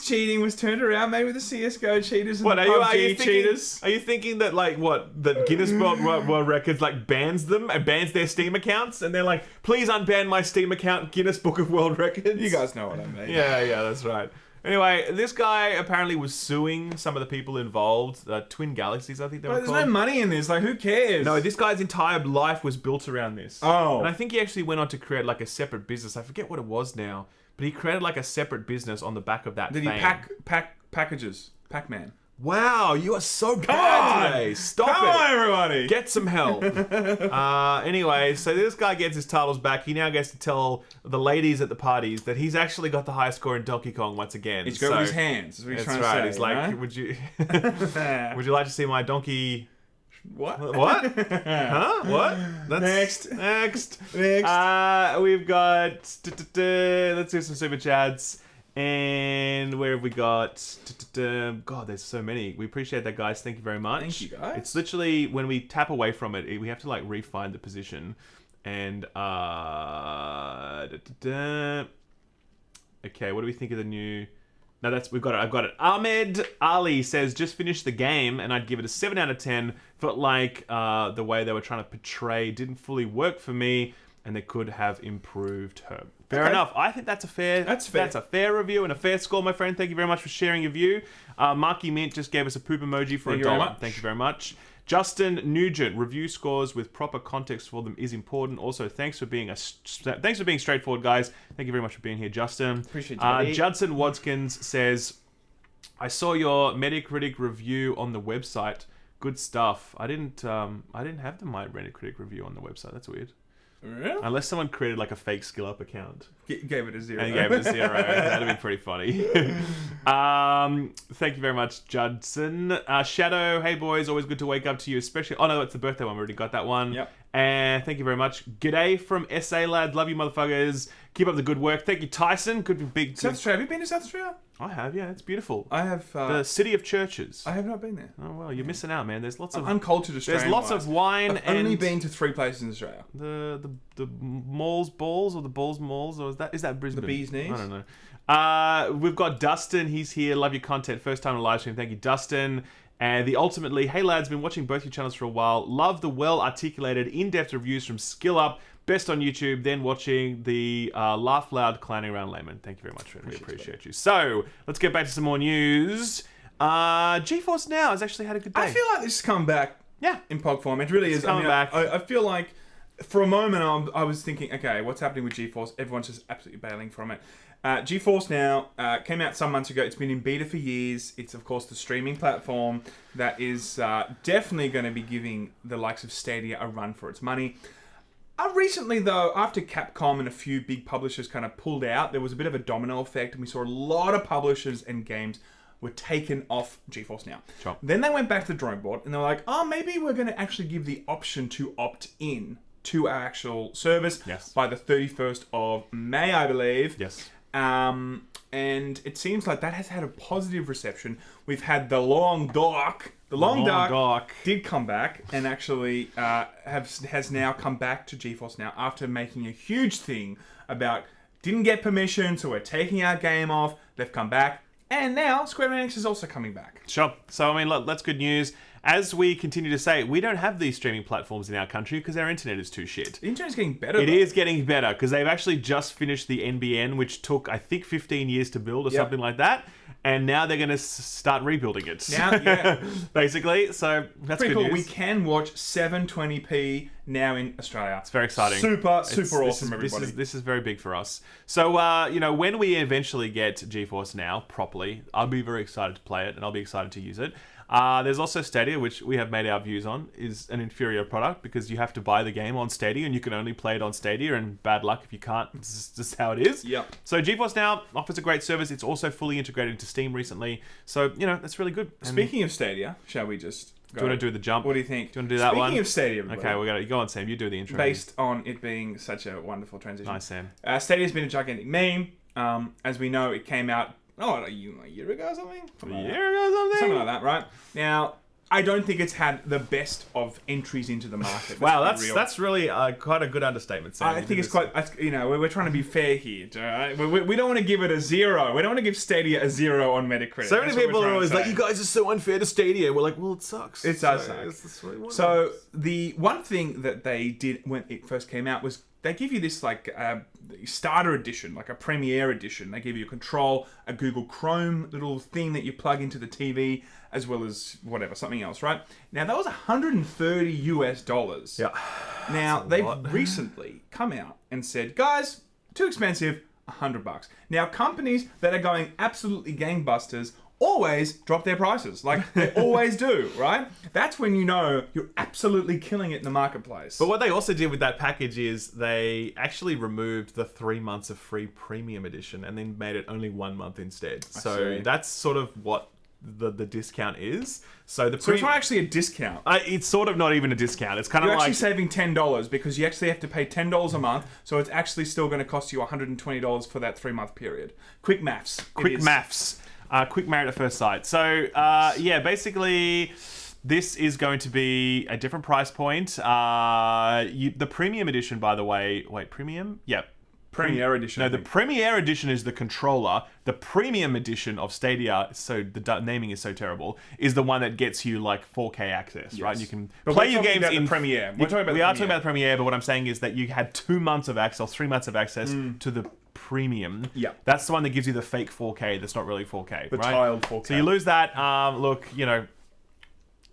cheating was turned around. Maybe the CS:GO cheaters and the PUBG cheaters. Are you thinking that that Guinness World Records like bans them and bans their Steam accounts, and they're like, please unban my Steam account, Guinness Book of World Records? You guys know what I mean. Yeah, that's right. Anyway, this guy apparently was suing some of the people involved. Twin Galaxies, I think they were But there's called. no money in this. Like, who cares? No, this guy's entire life was built around this. Oh. And I think he actually went on to create like a separate business. I forget what it was now. But he created like a separate business on the back of that Did fame. he pack packages? Pac-Man. Wow, you are so bad on! today. Stop Come it. on, everybody. Get some help. Anyway, so this guy gets his titles back. He now gets to tell the ladies at the parties that he's actually got the highest score in Donkey Kong once again. He's got it with his hands. That's what he's trying to say. He's like, you know? would you like to see my donkey... What? What? Huh? What? Next. Next. Next. We've got... Let's do some super chats. And where have we got? God, there's so many. We appreciate that, guys. Thank you very much. Thank you, guys. It's literally when we tap away from it, we have to like re-find the position. And okay, what do we think of the new? No, we've got it. I've got it. Ahmed Ali says just finished the game, and I'd give it a 7 out of 10. Felt like the way they were trying to portray didn't fully work for me, and they could have improved her. Fair enough. I think that's a fair. That's fair. That's a fair review and a fair score, my friend. Thank you very much for sharing your view. Marky Mint just gave us a poop emoji for Thank you very $1. much. Thank you very much. Justin Nugent, review scores with proper context for them is important. Also, thanks for being straightforward, guys. Thank you very much for being here, Justin. Appreciate you, buddy. Judson Wadskins says, I saw your Metacritic review on the website. Good stuff. I didn't have the my Metacritic review on the website. That's weird. Really? Unless someone created like a fake Skill Up account. Gave it a 0. And gave it a 0. That'd be pretty funny. Thank you very much, Judson. Shadow, hey boys, always good to wake up to you, especially... Oh no, it's the birthday one. We already got that one. Yep. And thank you very much. G'day from SA Lad. Love you, motherfuckers. Keep up the good work. Thank you, Tyson. Good big... South Australia. Have you been to South Australia? I have, yeah. It's beautiful. I have. The city of churches. I have not been there. Oh, well, you're missing out, man. There's lots of... Uncultured Australian. There's lots of wine I've and... only been to 3 places in Australia. The malls balls or the balls malls, or is that Brisbane? The bee's knees? I don't know. We've got Dustin. He's here. Love your content. First time on live stream. Thank you, Dustin. And the ultimately, hey lads, been watching both your channels for a while. Love the well-articulated, in-depth reviews from Skill Up. Best on YouTube. Then watching the laugh loud clowning around layman. Thank you very much, friend. We appreciate you. So let's get back to some more news. GeForce Now has actually had a good day. I feel like this has come back. Yeah. In POG form. It really is. coming back. I feel like for a moment I was thinking, okay, what's happening with GeForce? Everyone's just absolutely bailing from it. GeForce Now came out some months ago. It's been in beta for years. It's, of course, the streaming platform that is definitely going to be giving the likes of Stadia a run for its money. Recently, though, after Capcom and a few big publishers kind of pulled out, there was a bit of a domino effect, and we saw a lot of publishers and games were taken off GeForce Now. Sure. Then they went back to the drawing board, and they were like, oh, maybe we're going to actually give the option to opt in to our actual service by the 31st of May, I believe. Yes. And it seems like that has had a positive reception. We've had the long dark. The long dark did come back and actually has now come back to GeForce Now after making a huge thing about didn't get permission, so we're taking our game off. They've come back. And now Square Enix is also coming back. Sure. So, I mean, look, that's good news. As we continue to say, we don't have these streaming platforms in our country because our internet is too shit. The internet's getting better. It is getting better because they've actually just finished the NBN, which took, I think, 15 years to build or something like that. And now they're going to start rebuilding it. Now, yeah. Basically. So, that's pretty good cool. news. We can watch 720p now in Australia. It's very exciting. Super awesome, everybody. This is very big for us. So, when we eventually get GeForce Now properly, I'll be very excited to play it and I'll be excited to use it. There's also Stadia, which we have made our views on, is an inferior product because you have to buy the game on Stadia and you can only play it on Stadia, and bad luck if you can't. It's just how it is. Yep. So GeForce Now offers a great service. It's also fully integrated into Steam recently. So, that's really good. And Speaking of Stadia, shall we just go? do you want to do the jump? What do you think? Do you want to do that one? Speaking of Stadia, everybody, Okay, we got to go on, Sam. You do the intro. based on it being such a wonderful transition. Nice, Sam. Stadia's been a gigantic meme. As we know, it came out, a year ago or something? Something like that, right? Now, I don't think it's had the best of entries into the market. Wow, that's really quite a good understatement, Sam. I think it's quite, we're trying to be fair here. Right? We don't want to give it a 0. We don't want to give Stadia a 0 on Metacritic. So many people are always like, you guys are so unfair to Stadia. We're like, well, it sucks. It does suck. That's really what it So is. the one thing that they did when it first came out was they give you this like starter edition, like a Premiere edition. They give you a control, a Google Chrome little thing that you plug into the TV, as well as whatever, something else, right? Now that was $130. Yeah. Now they've recently come out and said, guys, too expensive, $100. Now companies that are going absolutely gangbusters always drop their prices. Like, they always do, right? That's when you know you're absolutely killing it in the marketplace. But what they also did with that package is they actually removed the 3 months of free premium edition and then made it only 1 month instead. So that's sort of what the discount is. So it's not actually a discount. It's sort of not even a discount. It's kind You're of like... actually saving $10 because you actually have to pay $10 a month. So it's actually still going to cost you $120 for that 3 month period. Quick maths. Quick Married at First Sight. So, basically, this is going to be a different price point. The premium edition, by the way... Wait, premium? Yep. Premiere edition. No, the Premiere edition is the controller. The premium edition of Stadia, so the naming is so terrible, is the one that gets you like 4K access, right? You can play your games in Premiere. We are talking about the Premiere, but what I'm saying is that you had 2 months of access, or 3 months of access to the premium. Yeah. That's the one that gives you the fake 4K that's not really 4K, the right? tiled 4K. So you lose that. Look,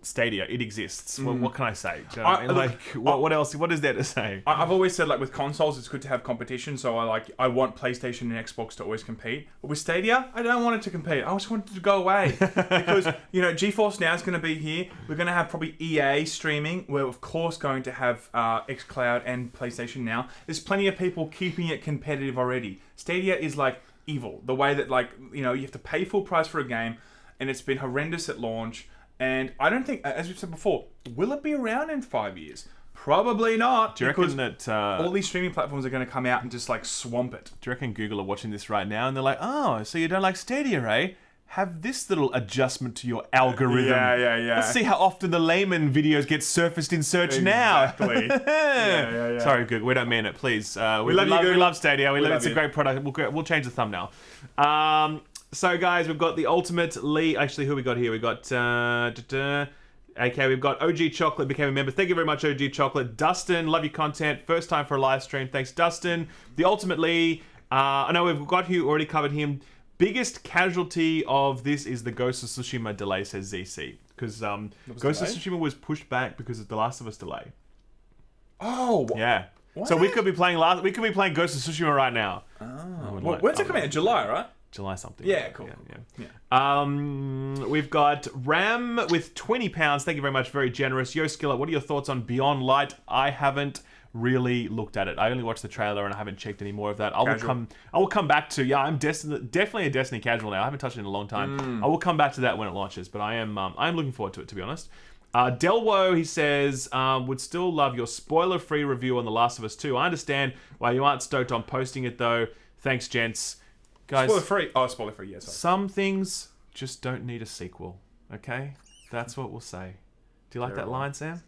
Stadia, it exists. What can I say? Do you know what I mean? What else? What is there to say? I've always said, like, with consoles, it's good to have competition. So I want PlayStation and Xbox to always compete. But with Stadia, I don't want it to compete. I just want it to go away because GeForce Now is going to be here. We're going to have probably EA streaming. We're of course going to have xCloud and PlayStation Now. There's plenty of people keeping it competitive already. Stadia is like evil. The way that you have to pay full price for a game, and it's been horrendous at launch. And I don't think, as we've said before, will it be around in 5 years? Probably not. Do you reckon that all these streaming platforms are going to come out and just like swamp it? Do you reckon Google are watching this right now and they're like, oh, so you don't like Stadia, eh? Have this little adjustment to your algorithm. Yeah. Let's see how often the layman videos get surfaced in search now. Exactly. yeah. Sorry, Google, we don't mean it. Please, we love you, Google. We love Stadia. It's you. a great product. We'll change the thumbnail. So, guys, we've got the Ultimate Lee. Actually, who we got here? We got... Okay, we've got OG Chocolate became a member. Thank you very much, OG Chocolate. Dustin, love your content. First time for a live stream. Thanks, Dustin. The Ultimate Lee. I know we've got who already covered him. Biggest casualty of this is the Ghost of Tsushima delay, says ZC. Because Ghost of Tsushima was pushed back because of the Last of Us delay. Oh, yeah. What? So we could be playing Ghost of Tsushima right now. Oh. When's it coming out? July, right? July something. Yeah, cool. Yeah. We've got Ram with £20. Thank you very much. Very generous. Yo, Skillet, what are your thoughts on Beyond Light? I haven't really looked at it. I only watched the trailer and I haven't checked any more of that. I will come back to. Yeah, I'm definitely a Destiny casual now. I haven't touched it in a long time. I will come back to that when it launches. But I am looking forward to it, to be honest. Delwo, he says, would still love your spoiler-free review on The Last of Us 2. I understand why you aren't stoked on posting it though. Thanks, gents. Guys, spoiler-free. Oh, spoiler-free, yes. Some things just don't need a sequel, okay? That's what we'll say. Do you like that line, Sam?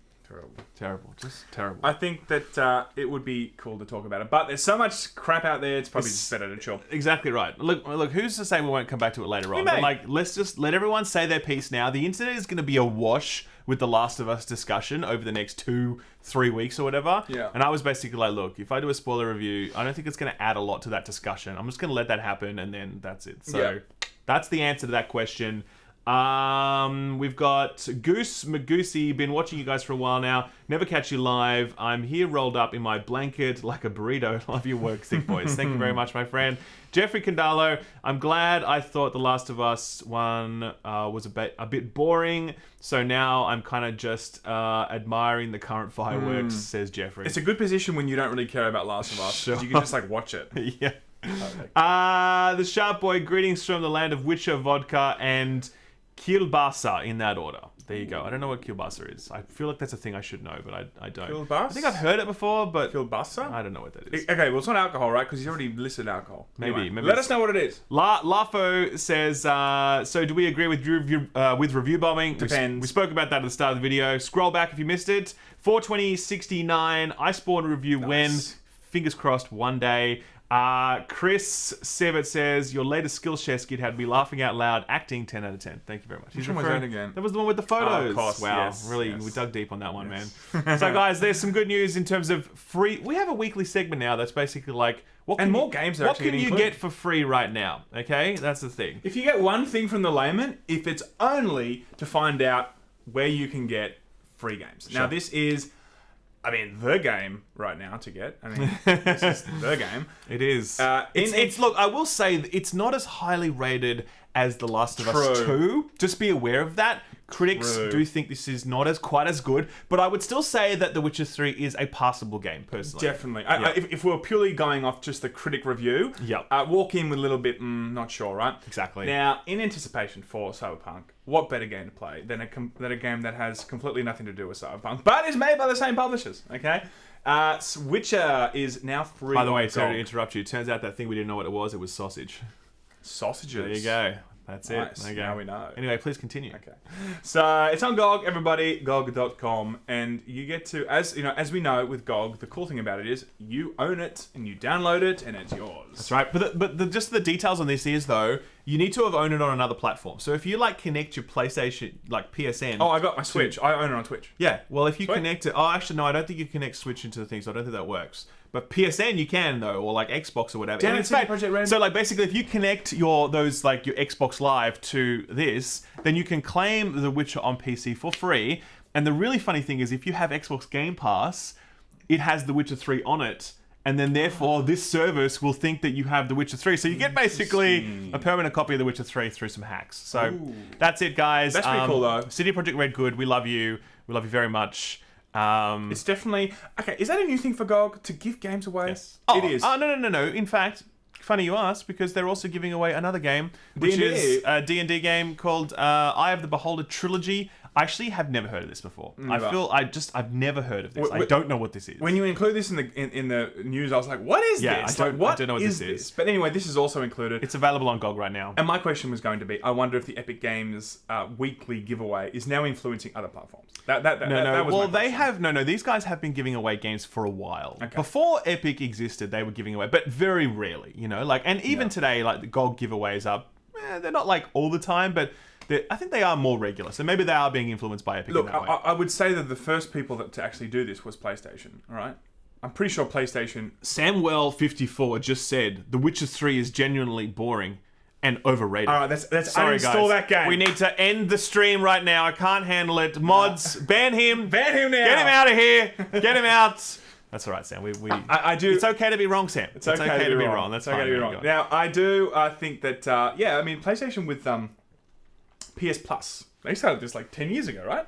Terrible. Just terrible. I think that it would be cool to talk about it, but there's so much crap out there, it's probably just better to chill. Exactly right. Look, who's to say we won't come back to it later on? But let's just let everyone say their piece now. The internet is going to be awash with The Last of Us discussion over the next 2-3 weeks or whatever. Yeah. And I was basically like, look, if I do a spoiler review, I don't think it's going to add a lot to that discussion. I'm just going to let that happen, and then that's it. So that's the answer to that question. We've got Goose McGoosey, been watching you guys for a while now. Never catch you live. I'm here rolled up in my blanket like a burrito. Love your work, Sick Boys. Thank you very much, my friend. Jeffrey Candalo, I'm glad. I thought The Last of Us 1 was a bit boring, so now I'm kind of just admiring the current fireworks, says Jeffrey. It's a good position when you don't really care about Last of Us, because you can just like watch it. Yeah. The Sharp Boy, greetings from the land of Witcher vodka and kielbasa, in that order. There you go. I don't know what kielbasa is. I feel like that's a thing I should know, but I don't. Kielbasa? I think I've heard it before, but Kielbasa? I don't know what that is. Okay, well, it's not alcohol, right? Because he's already listed alcohol. Maybe. Let us know what it is. Lafo says, so do we agree with review bombing? Depends. We spoke about that at the start of the video. Scroll back if you missed it. 42069, Iceborne review when? Fingers crossed one day. Chris Sevitt says, your latest Skillshare skit had me laughing out loud, acting 10 out of 10. Thank you very much. Which one was that again? That was the one with the photos. Oh, of course, wow, yes, really, yes. we dug deep on that one, man. So guys, there's some good news in terms of free. We have a weekly segment now that's basically like, more games are what actually can you included. get for free right now? Okay, that's the thing. If you get one thing from the layman, if it's only to find out where you can get free games. Now, this is, the game right now to get. This is the game. It is. It's look, I will say it's not as highly rated as The Last of Us True. 2. Just be aware of that. Critics True. do think this is not quite as good, but I would still say that The Witcher 3 is a passable game, personally. Definitely. If we're purely going off just the critic review, walk in with a little bit, not sure, right? Exactly. Now, in anticipation for Cyberpunk, what better game to play than a game that has completely nothing to do with Cyberpunk, but is made by the same publishers, okay? Witcher is now free. By the way, on sorry to GOG. interrupt you. Turns out that thing we didn't know what it was sausage. Sausages. There you go. That's Nice. it. There you go. Now we know. Anyway, please continue. Okay. So it's on GOG, everybody, GOG.com, and you get to, as we know with GOG, the cool thing about it is you own it and you download it and it's yours. That's right. But just the details on this is though, you need to have owned it on another platform. So if you connect your PlayStation, like PSN. Oh, I got my Switch. I own it on Twitch. Yeah. Well, if you Sweet. connect it, actually no, I don't think you connect Switch into the thing, so I don't think that works. But PSN you can though, or like Xbox or whatever. Damn And it, in fact, CD Projekt Red. so like basically, if you connect your Xbox Live to this, then you can claim The Witcher on PC for free. And the really funny thing is, if you have Xbox Game Pass, it has The Witcher 3 on it. And then therefore, this service will think that you have The Witcher 3. So you get basically a permanent copy of The Witcher 3 through some hacks. So that's it, guys. That's pretty cool, though. CD Projekt Red, good. We love you. We love you very much. It's definitely... Okay, is that a new thing for GOG? To give games away? Yes. It is. Oh, no. In fact, funny you ask, because they're also giving away another game, which D&D. is a D&D game called Eye of the Beholder Trilogy. I actually have never heard of this before. Never. I've never heard of this. I don't know what this is. When you include this in the news, I was like, what is this? I don't know what this is. But anyway, this is also included. It's available on GOG right now. And my question was going to be, I wonder if the Epic Games weekly giveaway is now influencing other platforms. That was Well, my they question. have these guys have been giving away games for a while. Okay. Before Epic existed, they were giving away, but very rarely. And even today, like the GOG giveaways are, they're not like all the time, but I think they are more regular. So maybe they are being influenced by Epic. Look, in that way. I would say that the first people to actually do this was PlayStation. All right, I'm pretty sure PlayStation. Samwell54 just said The Witcher 3 is genuinely boring and overrated. All right, that's Sorry, uninstall guys. that game. We need to end the stream right now. I can't handle it. Mods, ban him. Ban him now. Get him out of here. Get him out. That's all right, Sam. I do. It's okay to be wrong, Sam. It's okay to be wrong. That's okay fine. to be wrong. Now, I do think that PlayStation with PS Plus. They started this like 10 years ago, right?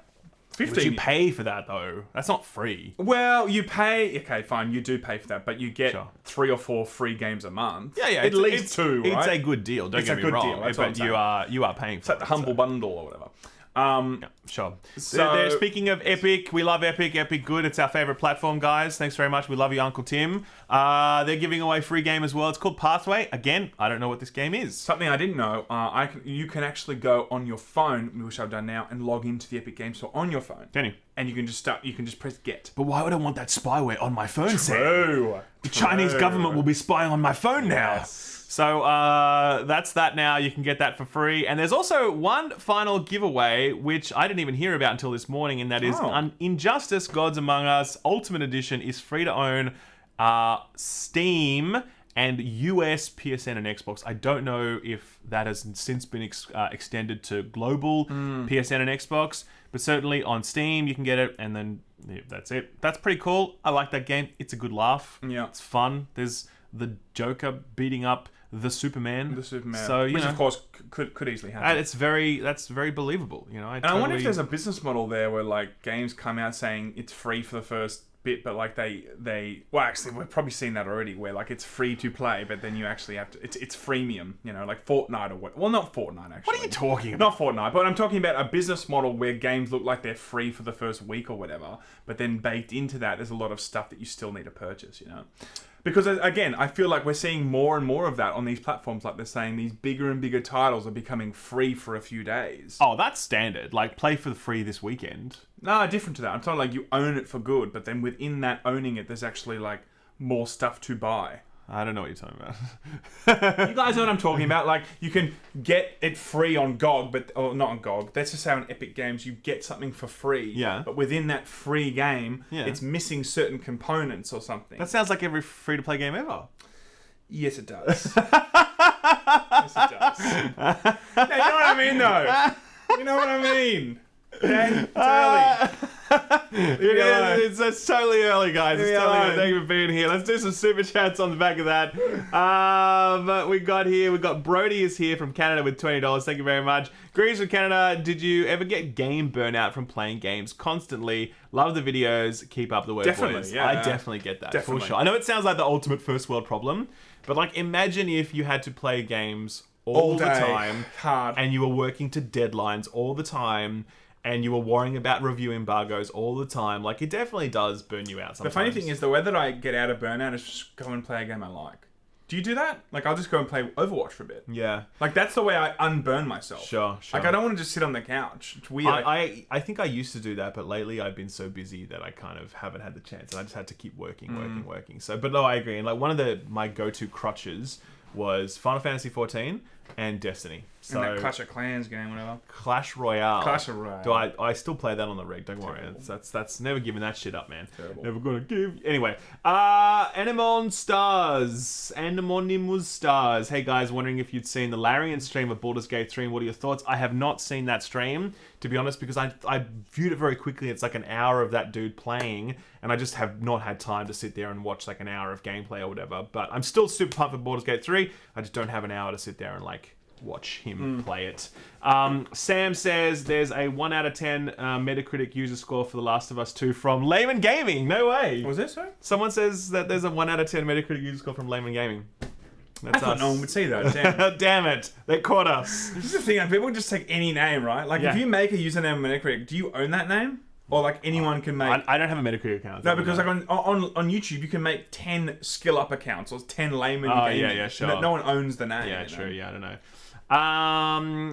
15. But you pay for that though. That's not free. Well, you pay. Okay, fine. You do pay for that, but you get Sure. 3 or 4 free games a month. Yeah. At least 2, right? It's a good deal. Don't It's get a me good wrong. deal, that's what I'm But saying. you are paying for It's like the humble bundle or whatever. Yeah, sure. So- Speaking of Epic, we love Epic. Epic good. It's our favorite platform, guys. Thanks very much. We love you, Uncle Tim. They're giving away a free game as well. It's called Pathway. Again, I don't know what this game is. Something I didn't know. You can actually go on your phone, which I've done now, and log into the Epic Game Store on your phone. Can you? And you can just start. You can just press get. But why would I want that spyware on my phone, Sam? True. The Chinese government will be spying on my phone now. Yes. So that's that now. You can get that for free. And there's also one final giveaway, which I didn't even hear about until this morning, and that is Injustice Gods Among Us Ultimate Edition is free to own Steam and US PSN and Xbox. I don't know if that has since been extended to global PSN and Xbox, but certainly on Steam you can get it, and then that's it. That's pretty cool. I like that game. It's a good laugh. Yeah. It's fun. There's the Joker beating up the Superman. So, which of course could easily happen. that's very believable. And I wonder if there's a business model there where like games come out saying it's free for the first bit, but like they well, actually we've probably seen that already, where like it's free to play, but then you actually have to it's freemium, like Fortnite or what? Well, not Fortnite actually. What are you talking about? Not Fortnite, but I'm talking about a business model where games look like they're free for the first week or whatever, but then baked into that there's a lot of stuff that you still need to purchase, Because again, I feel like we're seeing more and more of that on these platforms. Like they're saying these bigger and bigger titles are becoming free for a few days. Oh, that's standard. Like play for the free this weekend. No, different to that. I'm talking like you own it for good, but then within that owning it, there's actually like more stuff to buy. I don't know what you're talking about. You guys know what I'm talking about. Like, you can get it free on GOG, or not on GOG. Let's just say on Epic Games, you get something for free. Yeah. But within that free game, it's missing certain components or something. That sounds like every free-to-play game ever. Yes, it does. Yes, it does. Now, you know what I mean, though. You know what I mean. Okay? It's early. It's totally early, guys. It's totally early. Thank you for being here. Let's do some super chats on the back of that. We got Brody is here from Canada with $20. Thank you very much. Greetings from Canada. Did you ever get game burnout from playing games constantly? Love the videos. Keep up the work, boys. Yeah. I definitely get that for sure. I know it sounds like the ultimate first world problem, but like imagine if you had to play games all the time, hard, and you were working to deadlines all the time. And you were worrying about review embargoes all the time. Like, it definitely does burn you out sometimes. The funny thing is, the way that I get out of burnout is just go and play a game I like. Do you do that? Like, I'll just go and play Overwatch for a bit. Yeah. Like, that's the way I unburn myself. Sure. Like, I don't want to just sit on the couch. It's weird. I think I used to do that, but lately I've been so busy that I kind of haven't had the chance. And I just had to keep working. So, but no, I agree. And like, one of my go-to crutches was Final Fantasy 14 and Destiny. So and that Clash of Clans game, whatever. Clash Royale. Clash of Royale. Do I still play that on the rig? Don't worry. That's never giving that shit up, man. Terrible. Never gonna give. Anyway, Anemonimus Stars. Hey guys, wondering if you'd seen the Larian stream of Baldur's Gate 3 and what are your thoughts? I have not seen that stream, to be honest, because I viewed it very quickly. It's like an hour of that dude playing, and I just have not had time to sit there and watch like an hour of gameplay or whatever. But I'm still super pumped for Baldur's Gate 3. I just don't have an hour to sit there and like watch him play it. Sam says there's a 1 out of 10 Metacritic user score for The Last of Us 2 from Layman Gaming. No way. Was that so? Someone says that there's a 1 out of 10 Metacritic user score from Layman Gaming. That's I thought no one would see that. Damn. Damn it. They caught us. This is the thing. Like, people just take any name, right? Like, if you make a username on Metacritic, do you own that name? Or like anyone can make... I don't have a Metacritic account. No, because like on YouTube, you can make 10 skill up accounts or 10 layman gaming. Yeah, sure. No one owns the name. Yeah, true. Yeah, I don't know.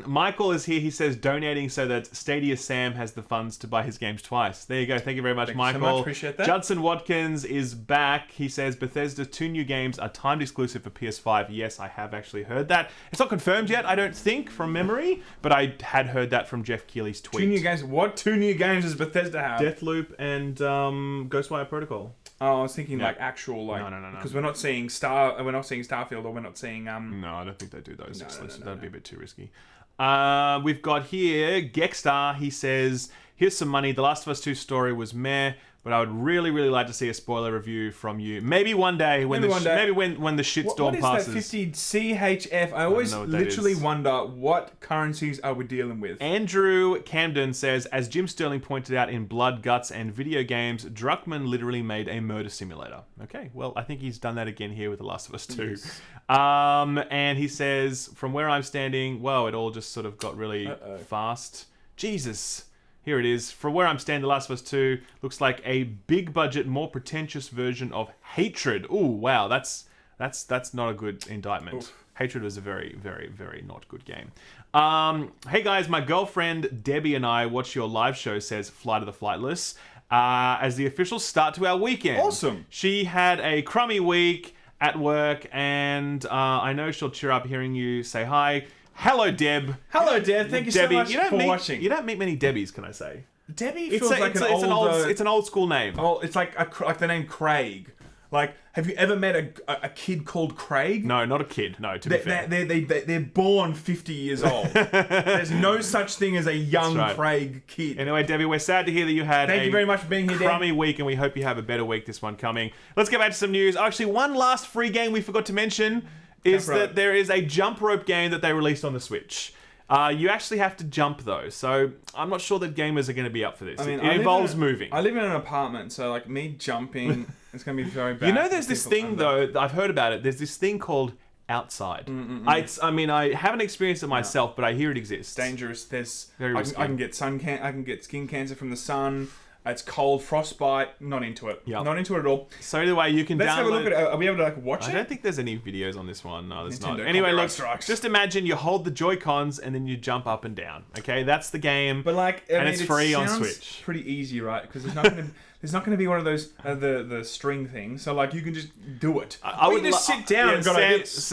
Michael is here. He says donating so that Stadia Sam has the funds to buy his games twice. There you go. Thank you very much, Michael. Thank you so much. Appreciate that. Judson Watkins is back. He says Bethesda's 2 new games are timed exclusive for PS5. Yes, I have actually heard that. It's not confirmed yet, I don't think, from memory, but I had heard that from Jeff Keighley's tweet. 2 new games? What 2 new games does Bethesda have? Deathloop and Ghostwire Protocol. Oh, I was thinking like actual like no. Because we're not seeing Starfield, or we're not seeing No, I don't think they do those exclusive. That'd be a bit too risky. We've got here Gexstar. He says, "Here's some money. The Last of Us 2 story was meh, but I would really, really like to see a spoiler review from you. Maybe one day when when the shitstorm passes." What is that 50 CHF? I always literally wonder what currencies are we dealing with. Andrew Camden says, as Jim Sterling pointed out in Blood, Guts, and Video Games, Druckmann literally made a murder simulator. Okay, well, I think he's done that again here with The Last of Us 2. Yes. And he says, from where I'm standing, wow, it all just sort of got really fast. Jesus. Here it is. From where I'm standing, The Last of Us 2 looks like a big budget, more pretentious version of Hatred. Ooh, wow, that's not a good indictment. Oof. Hatred was a very, very, very not good game. Hey guys, my girlfriend Debbie and I watch your live show, says Flight of the Flightless, as the official start to our weekend. Awesome. She had a crummy week at work, and I know she'll cheer up hearing you say hi. Hello, Deb. Hello, Deb. Thank you Debbie, so much for watching. You don't meet many Debbies, can I say? Debbie feels like it's an old school name. Oh, it's like the name Craig. Like, have you ever met a kid called Craig? No, not a kid. No, to be fair. They're born 50 years old. There's no such thing as a young Craig kid. Anyway, Debbie, we're sad to hear that you had Thank you very much for being here, crummy week, and we hope you have a better week this one coming. Let's get back to some news. Actually, one last free game we forgot to mention is that there is a jump rope game that they released on the Switch. You actually have to jump though, so I'm not sure that gamers are going to be up for this. I mean, it involves moving. I live in an apartment, so like me jumping, it's going to be very bad. You know, there's this thing though, I've heard about it. There's this thing called outside. I haven't experienced it myself, but I hear it exists. Dangerous. Very risky. I can get skin cancer from the sun. It's cold, frostbite. Not into it. Yep. Not into it at all. So anyway, you can Let's download... have a look at it. Are we able to like watch I it? don't think there's any videos on this one. No, there's not. Nintendo Anyway, copyright look, strikes. just imagine you hold the Joy-Cons and then you jump up and down. Okay, that's the game. But like, I mean, it's free on sounds Switch. Pretty easy, right? Because there's not going to be one of those the string things. So like, you can just do it. I would just sit down and go like this.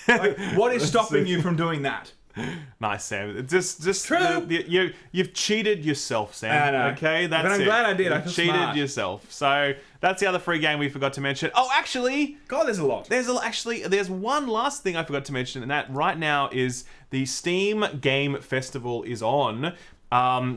Like, what is stopping you from doing that? Nice, Sam. Just True. You've cheated yourself, Sam. I know. Okay, that's But I'm it. glad I did. I You feel cheated smart. yourself. So that's the other free game we forgot to mention. Oh, actually, God, there's a lot. there's one last thing I forgot to mention, and that right now is the Steam Game Festival is on.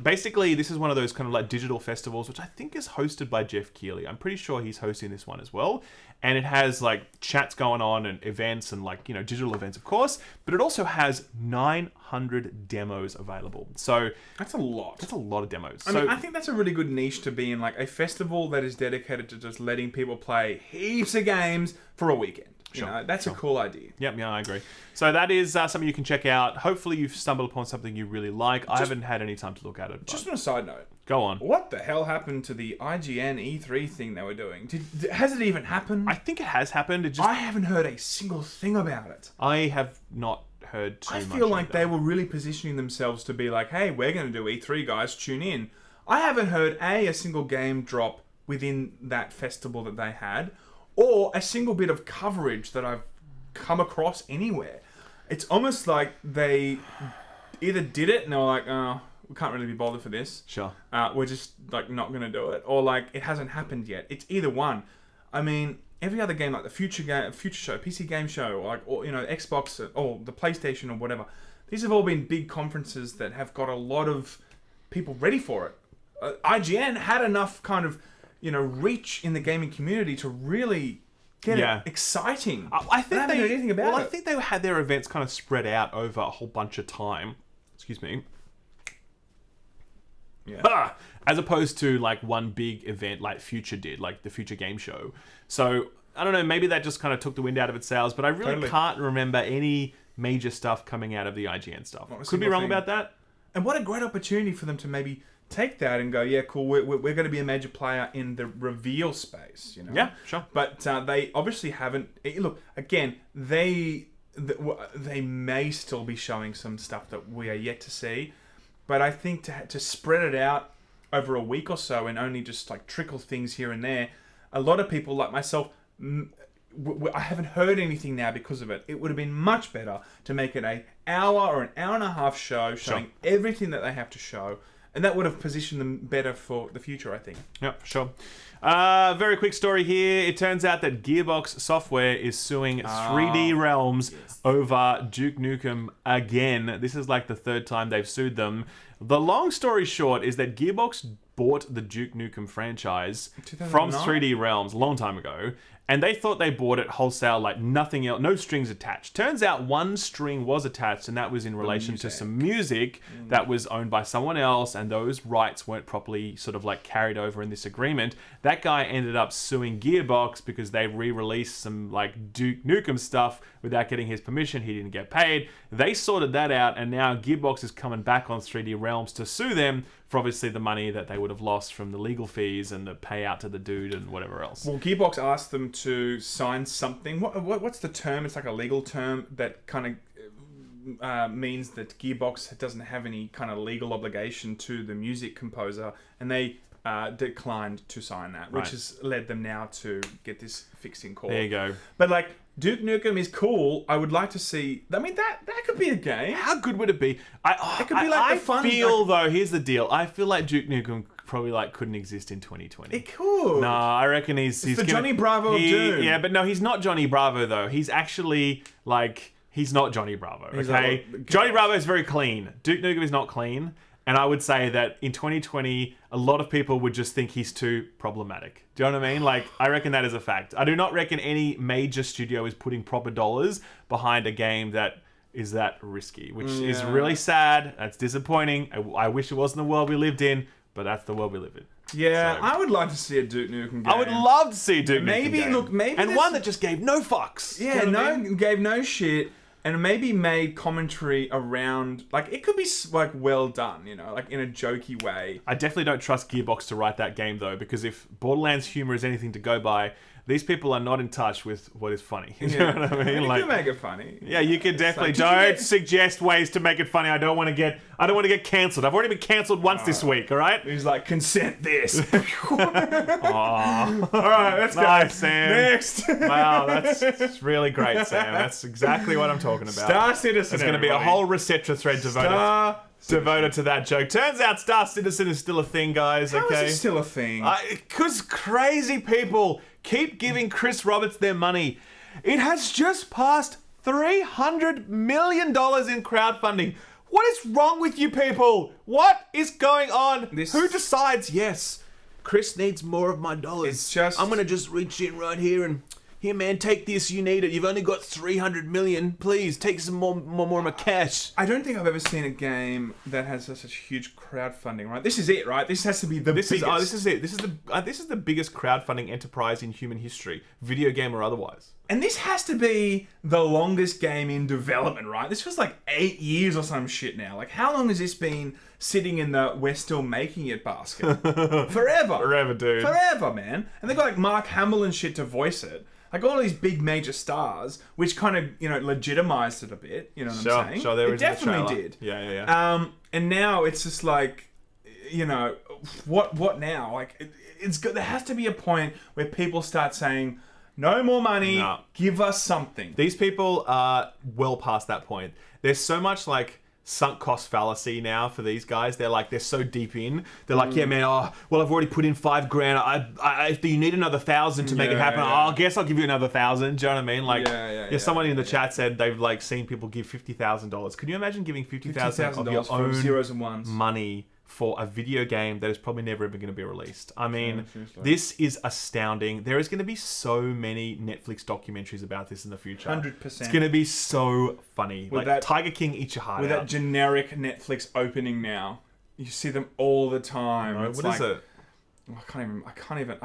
Basically, this is one of those kind of like digital festivals, which I think is hosted by Jeff Keighley. I'm pretty sure he's hosting this one as well. And it has like chats going on and events and like, digital events, of course. But it also has 900 demos available. So That's a lot. that's a lot of demos. I mean, I think that's a really good niche to be in, like a festival that is dedicated to just letting people play heaps of games for a weekend. Sure, That's a cool idea. Yep, yeah, I agree. So that is something you can check out. Hopefully you've stumbled upon something you really like. I haven't had any time to look at it. But Just on a side note, go on. what the hell happened to the IGN E3 thing they were doing? Has it even happened? I think it has happened. It just I haven't heard a single thing about it. I have not heard too I much. feel like either. they were really positioning themselves to be like, hey, we're going to do E3, guys, tune in. I haven't heard a single game drop within that festival that they had, or a single bit of coverage that I've come across anywhere. It's almost like they either did it and they were like, oh, we can't really be bothered for this. Sure. We're just like not going to do it, or like it hasn't happened yet. It's either one. I mean, every other game like the Future Show, PC Game Show, or Xbox, or the PlayStation, or whatever. These have all been big conferences that have got a lot of people ready for it. IGN had enough kind of reach in the gaming community to really get it exciting. I think I haven't heard anything about I it. think they had their events kind of spread out over a whole bunch of time. Excuse me. Yeah. As opposed to like one big event like Future did, like the Future Game Show. So I don't know, maybe that just kind of took the wind out of its sails, but I really Totally. can't remember any major stuff coming out of the IGN stuff. Not a Could be single wrong thing. about that. And what a great opportunity for them to maybe take that and go, yeah, cool, we're going to be a major player in the reveal space, Yeah, sure. But they obviously haven't. Look, again, they may still be showing some stuff that we are yet to see, but I think to spread it out over a week or so and only just like trickle things here and there, a lot of people like myself, I haven't heard anything now because of it. It would have been much better to make it an hour or an hour and a half show showing everything that they have to show. And that would have positioned them better for the future, I think. Yep, sure. Very quick story here. It turns out that Gearbox Software is suing 3D Realms over Duke Nukem again. This is like the third time they've sued them. The long story short is that Gearbox bought the Duke Nukem franchise from 3D Realms a long time ago. And they thought they bought it wholesale, like nothing else, no strings attached. Turns out one string was attached, and that was in relation to some music that was owned by someone else, and those rights weren't properly sort of like carried over in this agreement. That guy ended up suing Gearbox because they re-released some like Duke Nukem stuff without getting his permission. He didn't get paid. They sorted that out, and now Gearbox is coming back on 3D Realms to sue them for obviously the money that they would have lost from the legal fees and the payout to the dude and whatever else. Well, Gearbox asked them to sign something. What's the term? It's like a legal term that kind of means that Gearbox doesn't have any kind of legal obligation to the music composer, and they declined to sign that, which has led them now to get this fixed in court. There you go. But like, Duke Nukem is cool. I would like to see. I mean, that could be a game. How good would it be? It could be like the fun. I feel though. Here's the deal. I feel like Duke Nukem probably like couldn't exist in 2020. It could. No, I reckon he's the Johnny Bravo of Doom. Yeah, but no, he's not Johnny Bravo though. He's actually like he's not Johnny Bravo. He's Okay, like, Johnny Bravo is very clean. Duke Nukem is not clean. And I would say that in 2020, a lot of people would just think he's too problematic. Do you know what I mean? Like, I reckon that is a fact. I do not reckon any major studio is putting proper dollars behind a game that is that risky, which is really sad. That's disappointing. I wish it wasn't the world we lived in, but that's the world we live in. Yeah, So- I would like to see a Duke Nukem game. I would love to see Duke Nukem Maybe, game. look, maybe and there's- one that just gave no fucks. Yeah, Do you know what I mean? gave no shit. and maybe made commentary around, like, it could be like well done, you know, like in a jokey way. I definitely don't trust Gearbox to write that game though, because if Borderlands humor is anything to go by, these people are not in touch with what is funny. You know what I mean? You Like, can make it funny. yeah, you could definitely It's like, did you don't get- suggest ways to make it funny. I don't want to get cancelled. I've already been cancelled once this week. All right. He's like, consent this. Aw. All right, let's Nice, go. Sam. Next. Wow, that's really great, Sam. That's exactly what I'm talking about. Star Citizen. There's going to be a everybody. whole Receptra thread devoted to that joke. Turns out Star Citizen is still a thing, guys. How Okay. is it still a thing? Because crazy people keep giving Chris Roberts their money. It has just passed $300 million in crowdfunding. What is wrong with you people? What is going on? Who decides, yes, Chris needs more of my dollars. It's just- I'm going to just reach in right here and, here, man, take this. You need it. You've only got 300 million. Please take some more of my cash. I don't think I've ever seen a game that has such huge crowdfunding. Right, this is it. Right, this has to be the biggest. This is it. This is the biggest crowdfunding enterprise in human history, video game or otherwise. And this has to be the longest game in development, right? This was like 8 years or some shit now. Like, how long has this been sitting in the we're still making it basket? Forever. Forever, dude. Forever, man. And they got like Mark Hamill and shit to voice it. Like all these big major stars, which kind of, you know, legitimized it a bit. You know what I'm saying? Sure, there it is in the definitely trailer. did. Yeah. And now it's just like, you know, what now? Like, it's good. There has to be a point where people start saying, no more money, No. give us something. These people are well past that point. There's so much like sunk cost fallacy now for these guys. They're so deep in. They're like, yeah, man. Oh, well, I've already put in $5,000. If you need another 1,000 to make it happen, yeah. I guess I'll give you another 1,000. Do you know what I mean? Like, Yeah, someone in the chat said they've like seen people give $50,000. Can you imagine giving $50,000 of your for own zeros and ones. money for a video game that is probably never ever going to be released? I mean, seriously. this is astounding. There is going to be so many Netflix documentaries about this in the future. 100%. It's going to be so funny. With Like that- Tiger King, eat your heart With out. that generic Netflix opening now, you see them all the time. Right, It's what is like- it? I can't even.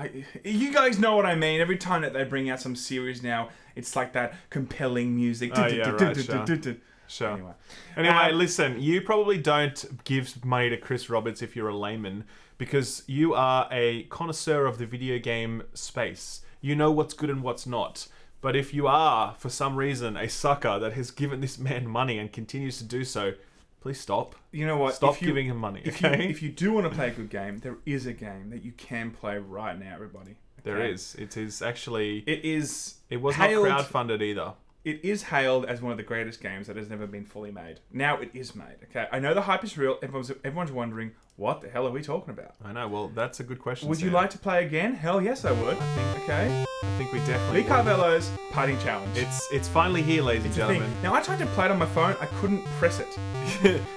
You guys know what I mean. Every time that they bring out some series now, it's like that compelling music. Oh, yeah, right, sure. Sure. Anyway, listen, you probably don't give money to Chris Roberts if you're a layman, because you are a connoisseur of the video game space. You know what's good and what's not. But if you are, for some reason, a sucker that has given this man money and continues to do so, please stop. You know what? Stop giving him money, If okay? you do want to play a good game, there is a game that you can play right now, everybody. There is. It is actually... It is. It was hailed, not crowdfunded either. It is hailed as one of the greatest games that has never been fully made. Now it is made. Okay, I know the hype is real. Everyone's wondering, what the hell are we talking about? I know. Well, that's a good question. Would you Sam. like to play again? Hell yes, I would. Okay. I think we definitely. Lee Carvello's Parting Challenge. It's finally here, ladies and It's a thing. gentlemen. Now I tried to play it on my phone. I couldn't press it.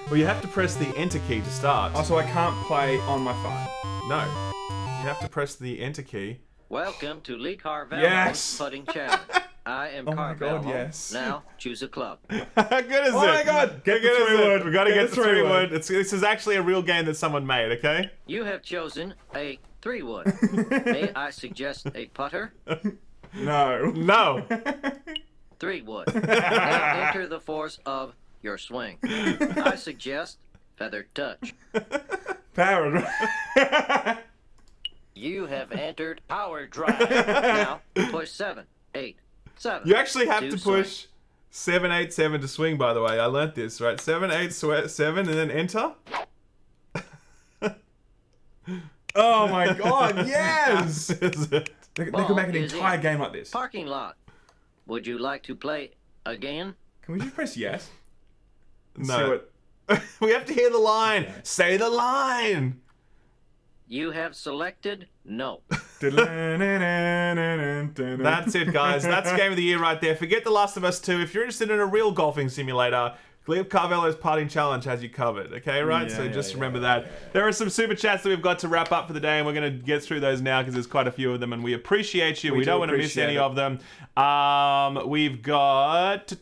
Well, you have to press the enter key to start. Also, I can't play on my phone. No, you have to press the enter key. Welcome to Lee Carvello's Yes. Putting Challenge. I am Oh my Carvello. God, yes. Now choose a club. How good is Oh it? my God, get How the good is 3 it? word. We gotta Get get the the 3 3 word. word. This is actually a real game that someone made. Okay. You have chosen a 3-wood. May I suggest a putter? No. No. 3-wood. Now enter the force of your swing. I suggest feather touch. Power. You have entered power drive. Now push 7, 8, 7. You actually have to swing. push 787 to swing. By the way, I learnt this right. 787 and then enter. Oh my God! Yes. Is it? They could Ball make an is entire in. game like this. Parking lot. Would you like to play again? Can we just press yes? And No. see what- We have to hear the line. Say the line. You have selected no. That's it, guys. That's Game of the Year right there. Forget The Last of Us 2. If you're interested in a real golfing simulator, Lee Carvello's Parting Challenge has you covered. Okay, right? So just remember that. There are some super chats that we've got to wrap up for the day, and we're going to get through those now because there's quite a few of them, and we appreciate you. We do don't want to miss appreciate any it. of them. We've got...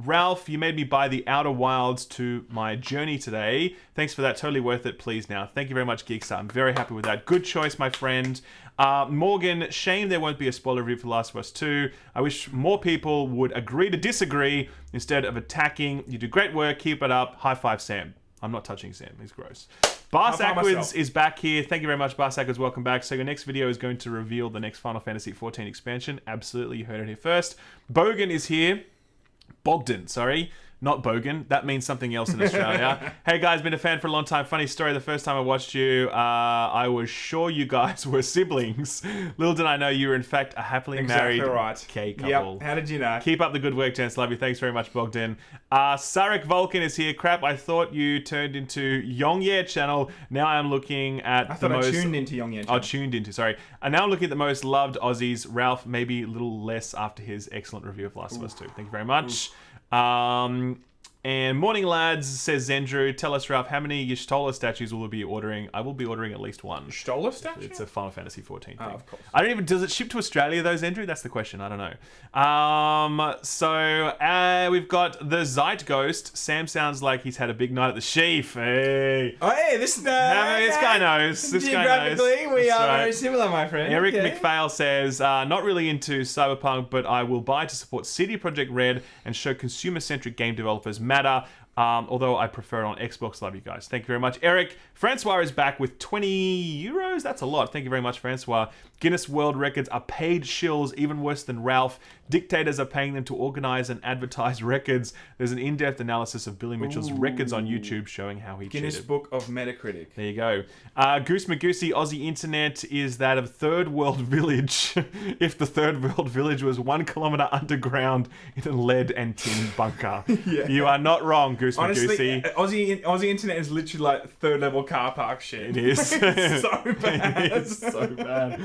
Ralph, you made me buy the Outer Wilds to my journey today. Thanks for that. Totally worth it. Please now. Thank you very much, Geekstar. I'm very happy with that. Good choice, my friend. Morgan, shame there won't be a spoiler review for Last of Us 2. I wish more people would agree to disagree instead of attacking. You do great work. Keep it up. High five, Sam. I'm not touching Sam. He's gross. Bars Ackwards is back here. Thank you very much, Bars Ackwards. Welcome back. So your next video is going to reveal the next Final Fantasy XIV expansion. Absolutely, you heard it here first. Bogan is here. Bogdan, sorry. Not Bogan. That means something else in Australia. Hey guys, been a fan for a long time. Funny story. The first time I watched you, I was sure you guys were siblings. Little did I know you were in fact a happily married gay couple. Yep. How did you know? Keep up the good work, gents. Love you. Thanks very much, Bogdan. Sarek Vulcan is here. Crap, I thought you turned into Yongye channel. Now I'm looking at I tuned into Yongye channel. Oh, tuned into, sorry. And now I'm looking at the most loved Aussies. Ralph, maybe a little less after his excellent review of Last of Us 2. Thank you very much. And Morning Lads says Zendru, tell us, Ralph, how many Y'shtola statues will we be ordering? I will be ordering at least one. Y'shtola statue? It's a Final Fantasy 14 thing. Oh, of course. I don't even, does it ship to Australia though, Zendru? That's the question. I don't know. So we've got the Zeitghost. Sam sounds like he's had a big night at the Sheaf. Hey. Oh, hey, this guy knows. This guy knows. Geographically, we That's are right. very similar, my friend. Eric Okay. McPhail says, not really into Cyberpunk, but I will buy to support CD Projekt Red and show consumer-centric game developers matter. Although I prefer it on Xbox. Love you guys. Thank you very much. Eric, Francois is back with 20 euros. That's a lot. Thank you very much, Francois. Guinness World Records are paid shills, even worse than Ralph. Dictators are paying them to organize and advertise records. There's an in-depth analysis of Billy Mitchell's records on YouTube showing how he Guinness cheated. Book of Metacritic. There you go. Goose Magoosey, Aussie Internet is that of Third World Village. If the Third World Village was 1 kilometer underground in a lead and tin bunker. Yeah. You are not wrong, Goose Honestly, Magoosey. Aussie Internet is literally like third level car park shit. It is. It's so bad. It is so bad.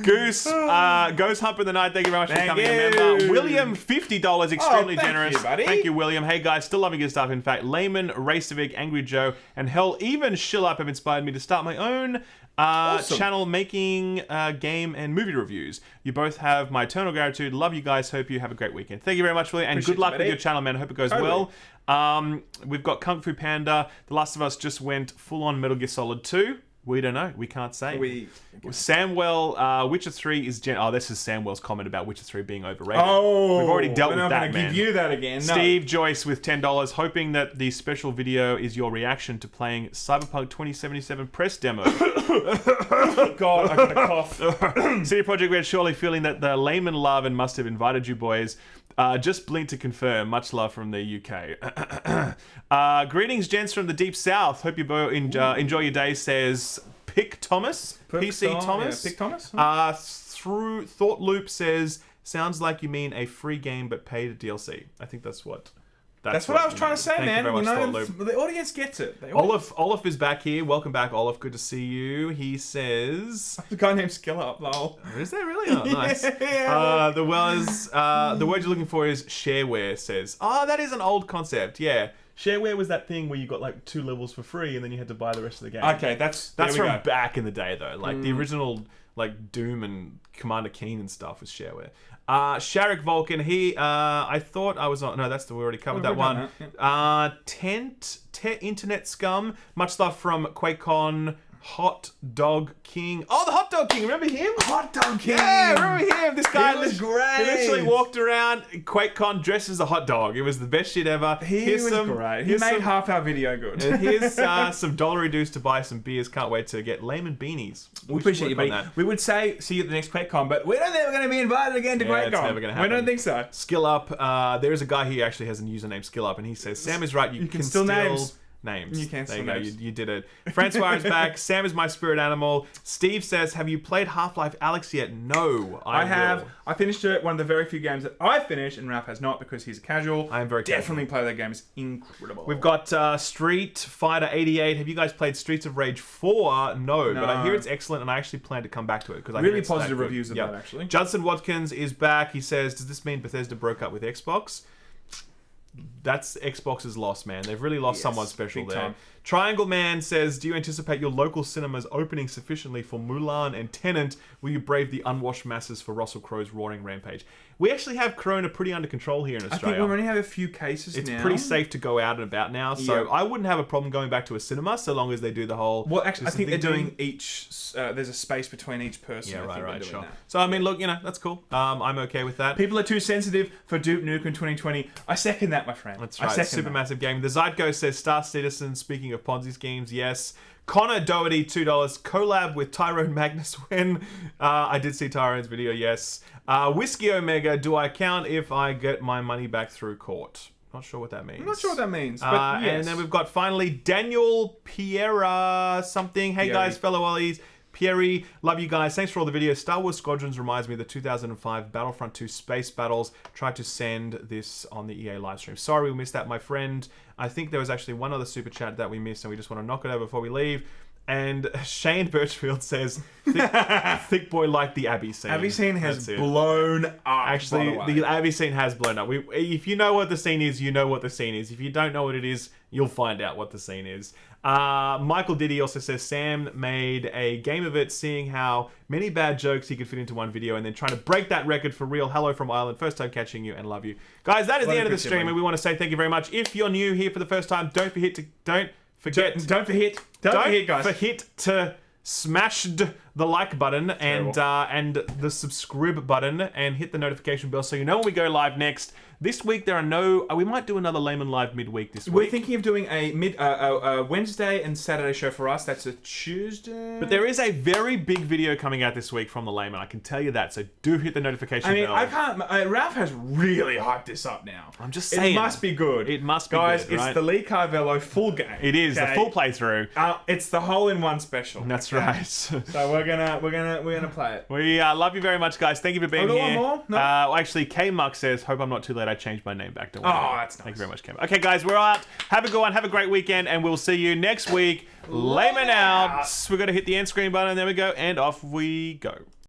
Goose, Ghost Hump in the Night, thank you very much for Thank becoming a you. member. William, $50, extremely thank generous. you, buddy. Thank you, William. Hey guys, still loving your stuff. In fact, Layman, Racevic, Angry Joe, and hell, even Shill Up have inspired me to start my own Awesome. channel making game and movie reviews. You both have my eternal gratitude. Love you guys. Hope you have a great weekend. Thank you very much, William, and Appreciate good luck you, with buddy. your channel, man. I hope it goes Totally. well. We've got Kung Fu Panda. The Last of Us just went full on Metal Gear Solid 2. We don't know. We can't say. Samwell, Witcher 3 is... this is Samwell's comment about Witcher 3 being overrated. Oh, we've already dealt we're with not that, gonna man. give you that again. No. Steve Joyce with $10, hoping that the special video is your reaction to playing Cyberpunk 2077 press demo. God, I got a cough. CD Projekt Red surely feeling that the layman larvae must have invited you boys. Just blink to confirm. Much love from the UK. Greetings, gents from the deep south. Hope you both enjoy your day, says Pick Thomas. PC Thomas. Yeah, Pick Thomas? Through Thought Loop says, sounds like you mean a free game but paid DLC. I think that's what... That's what I was trying to say, Thank man. You very much, Thought know, Loop. the audience gets it. Olaf is back here. Welcome back, Olaf. Good to see you. He says... The guy named Skillup, lol. Is that really? Oh, nice. Yeah. The word you're looking for is shareware, says. Oh, that is an old concept, yeah. Shareware was that thing where you got like 2 levels for free and then you had to buy the rest of the game. Okay, that's from back in the day, though. Like, the original, like, Doom and Commander Keen and stuff was shareware. Sharek Vulcan, I thought I was on... No, we already covered that one. Internet Scum, much love from QuakeCon. Hot Dog King. Oh, the Hot Dog King. Remember him? Hot Dog King. Yeah, remember him? This guy was great. He literally walked around QuakeCon dressed as a hot dog. It was the best shit ever. He was great. He made half our video good. And here's some dollary dues to buy some beers. Can't wait to get layman beanies. We appreciate you, buddy. We would say see you at the next QuakeCon, but we don't think we're going to be invited again to QuakeCon. It's never going to happen. We don't think so. Skill Up. There is a guy here actually has a username Skill Up, and he says, Sam is right. You can still names. You can still there you names. go. You did it. Francois is back. Sam is my spirit animal. Steve says, have you played Half-Life Alyx yet? No, I have. Will. I finished it. One of the very few games that I finished, and Ralph has not because he's a casual. I am very definitely play that game. It's incredible. We've got Street Fighter 88. Have you guys played Streets of Rage 4? No, but I hear it's excellent, and I actually plan to come back to it because I really hear it's positive that good. reviews of that actually. Judson Watkins is back. He says, does this mean Bethesda broke up with Xbox? that's Xbox's loss, man. They've really lost Yes, someone special big there. time. Triangle Man says, do you anticipate your local cinemas opening sufficiently for Mulan and Tenet? Will you brave the unwashed masses for Russell Crowe's roaring rampage? We actually have Corona pretty under control here in I Australia. think we only have a few cases It's now. pretty safe to go out and about now, so Yeah. I wouldn't have a problem going back to a cinema so long as they do the whole... Well, actually, I think they're distancing doing each. There's a space between each person. Yeah, I think right, they're doing sure. that. So, I mean, look, that's cool. I'm okay with that. People are too sensitive for Duke Nukem 2020. I second that, my friend. That's I right. second that. Supermassive game. The Zeitgeist says Star Citizen. Speaking of Ponzi schemes, yes. Connor Doherty, $2. Collab with Tyrone Magnus when I did see Tyrone's video. Yes. Whiskey Omega. Do I count if I get my money back through court? Not sure what that means. I'm not sure what that means, but yes. And then we've got finally Daniel Piera something. Hey Pieri. guys, fellow Ollies. Pierre, love you guys. Thanks for all the videos. Star Wars Squadrons reminds me of the 2005 Battlefront 2 Space Battles. Tried to send this on the EA livestream. Sorry we missed that, my friend. I think there was actually one other super chat that we missed, and we just want to knock it over before we leave. And Shane Birchfield says, thick boy like the Abbey scene. Abbey scene has That's it. blown up. Actually, by the the way. Abbey scene has blown up. If you know what the scene is, you know what the scene is. If you don't know what it is, you'll find out what the scene is. Michael Diddy also says Sam made a game of it, seeing how many bad jokes he could fit into one video and then trying to break that record for real. Hello from Ireland. First time catching you and love you. Guys, that is the end of the stream, and we want to say thank you very much. If you're new here for the first time, don't forget, guys. To smash the like button and the subscribe button and hit the notification bell so you know when we go live next. This week there are no... we might do another Layman Live midweek this week. We're thinking of doing a Wednesday and Saturday show for us. That's a Tuesday. But there is a very big video coming out this week from the Layman. I can tell you that. So do hit the notification bell. I can't. Ralph has really hyped this up now. I'm just saying. It must be good. It must be guys, good, right? It's the Lee Carvello full game. It is the full playthrough. It's the hole-in-one special. That's okay? right. So we're gonna play it. We love you very much, guys. Thank you for being here. One more? No? Actually, K Muck says, "Hope I'm not too late. I changed my name back to." Oh, that's nice. Thank you very much, K Muck. Okay, guys, we're out. Have a good one. Have a great weekend, and we'll see you next week. Layman out. We're gonna hit the end screen button, and there we go, and off we go.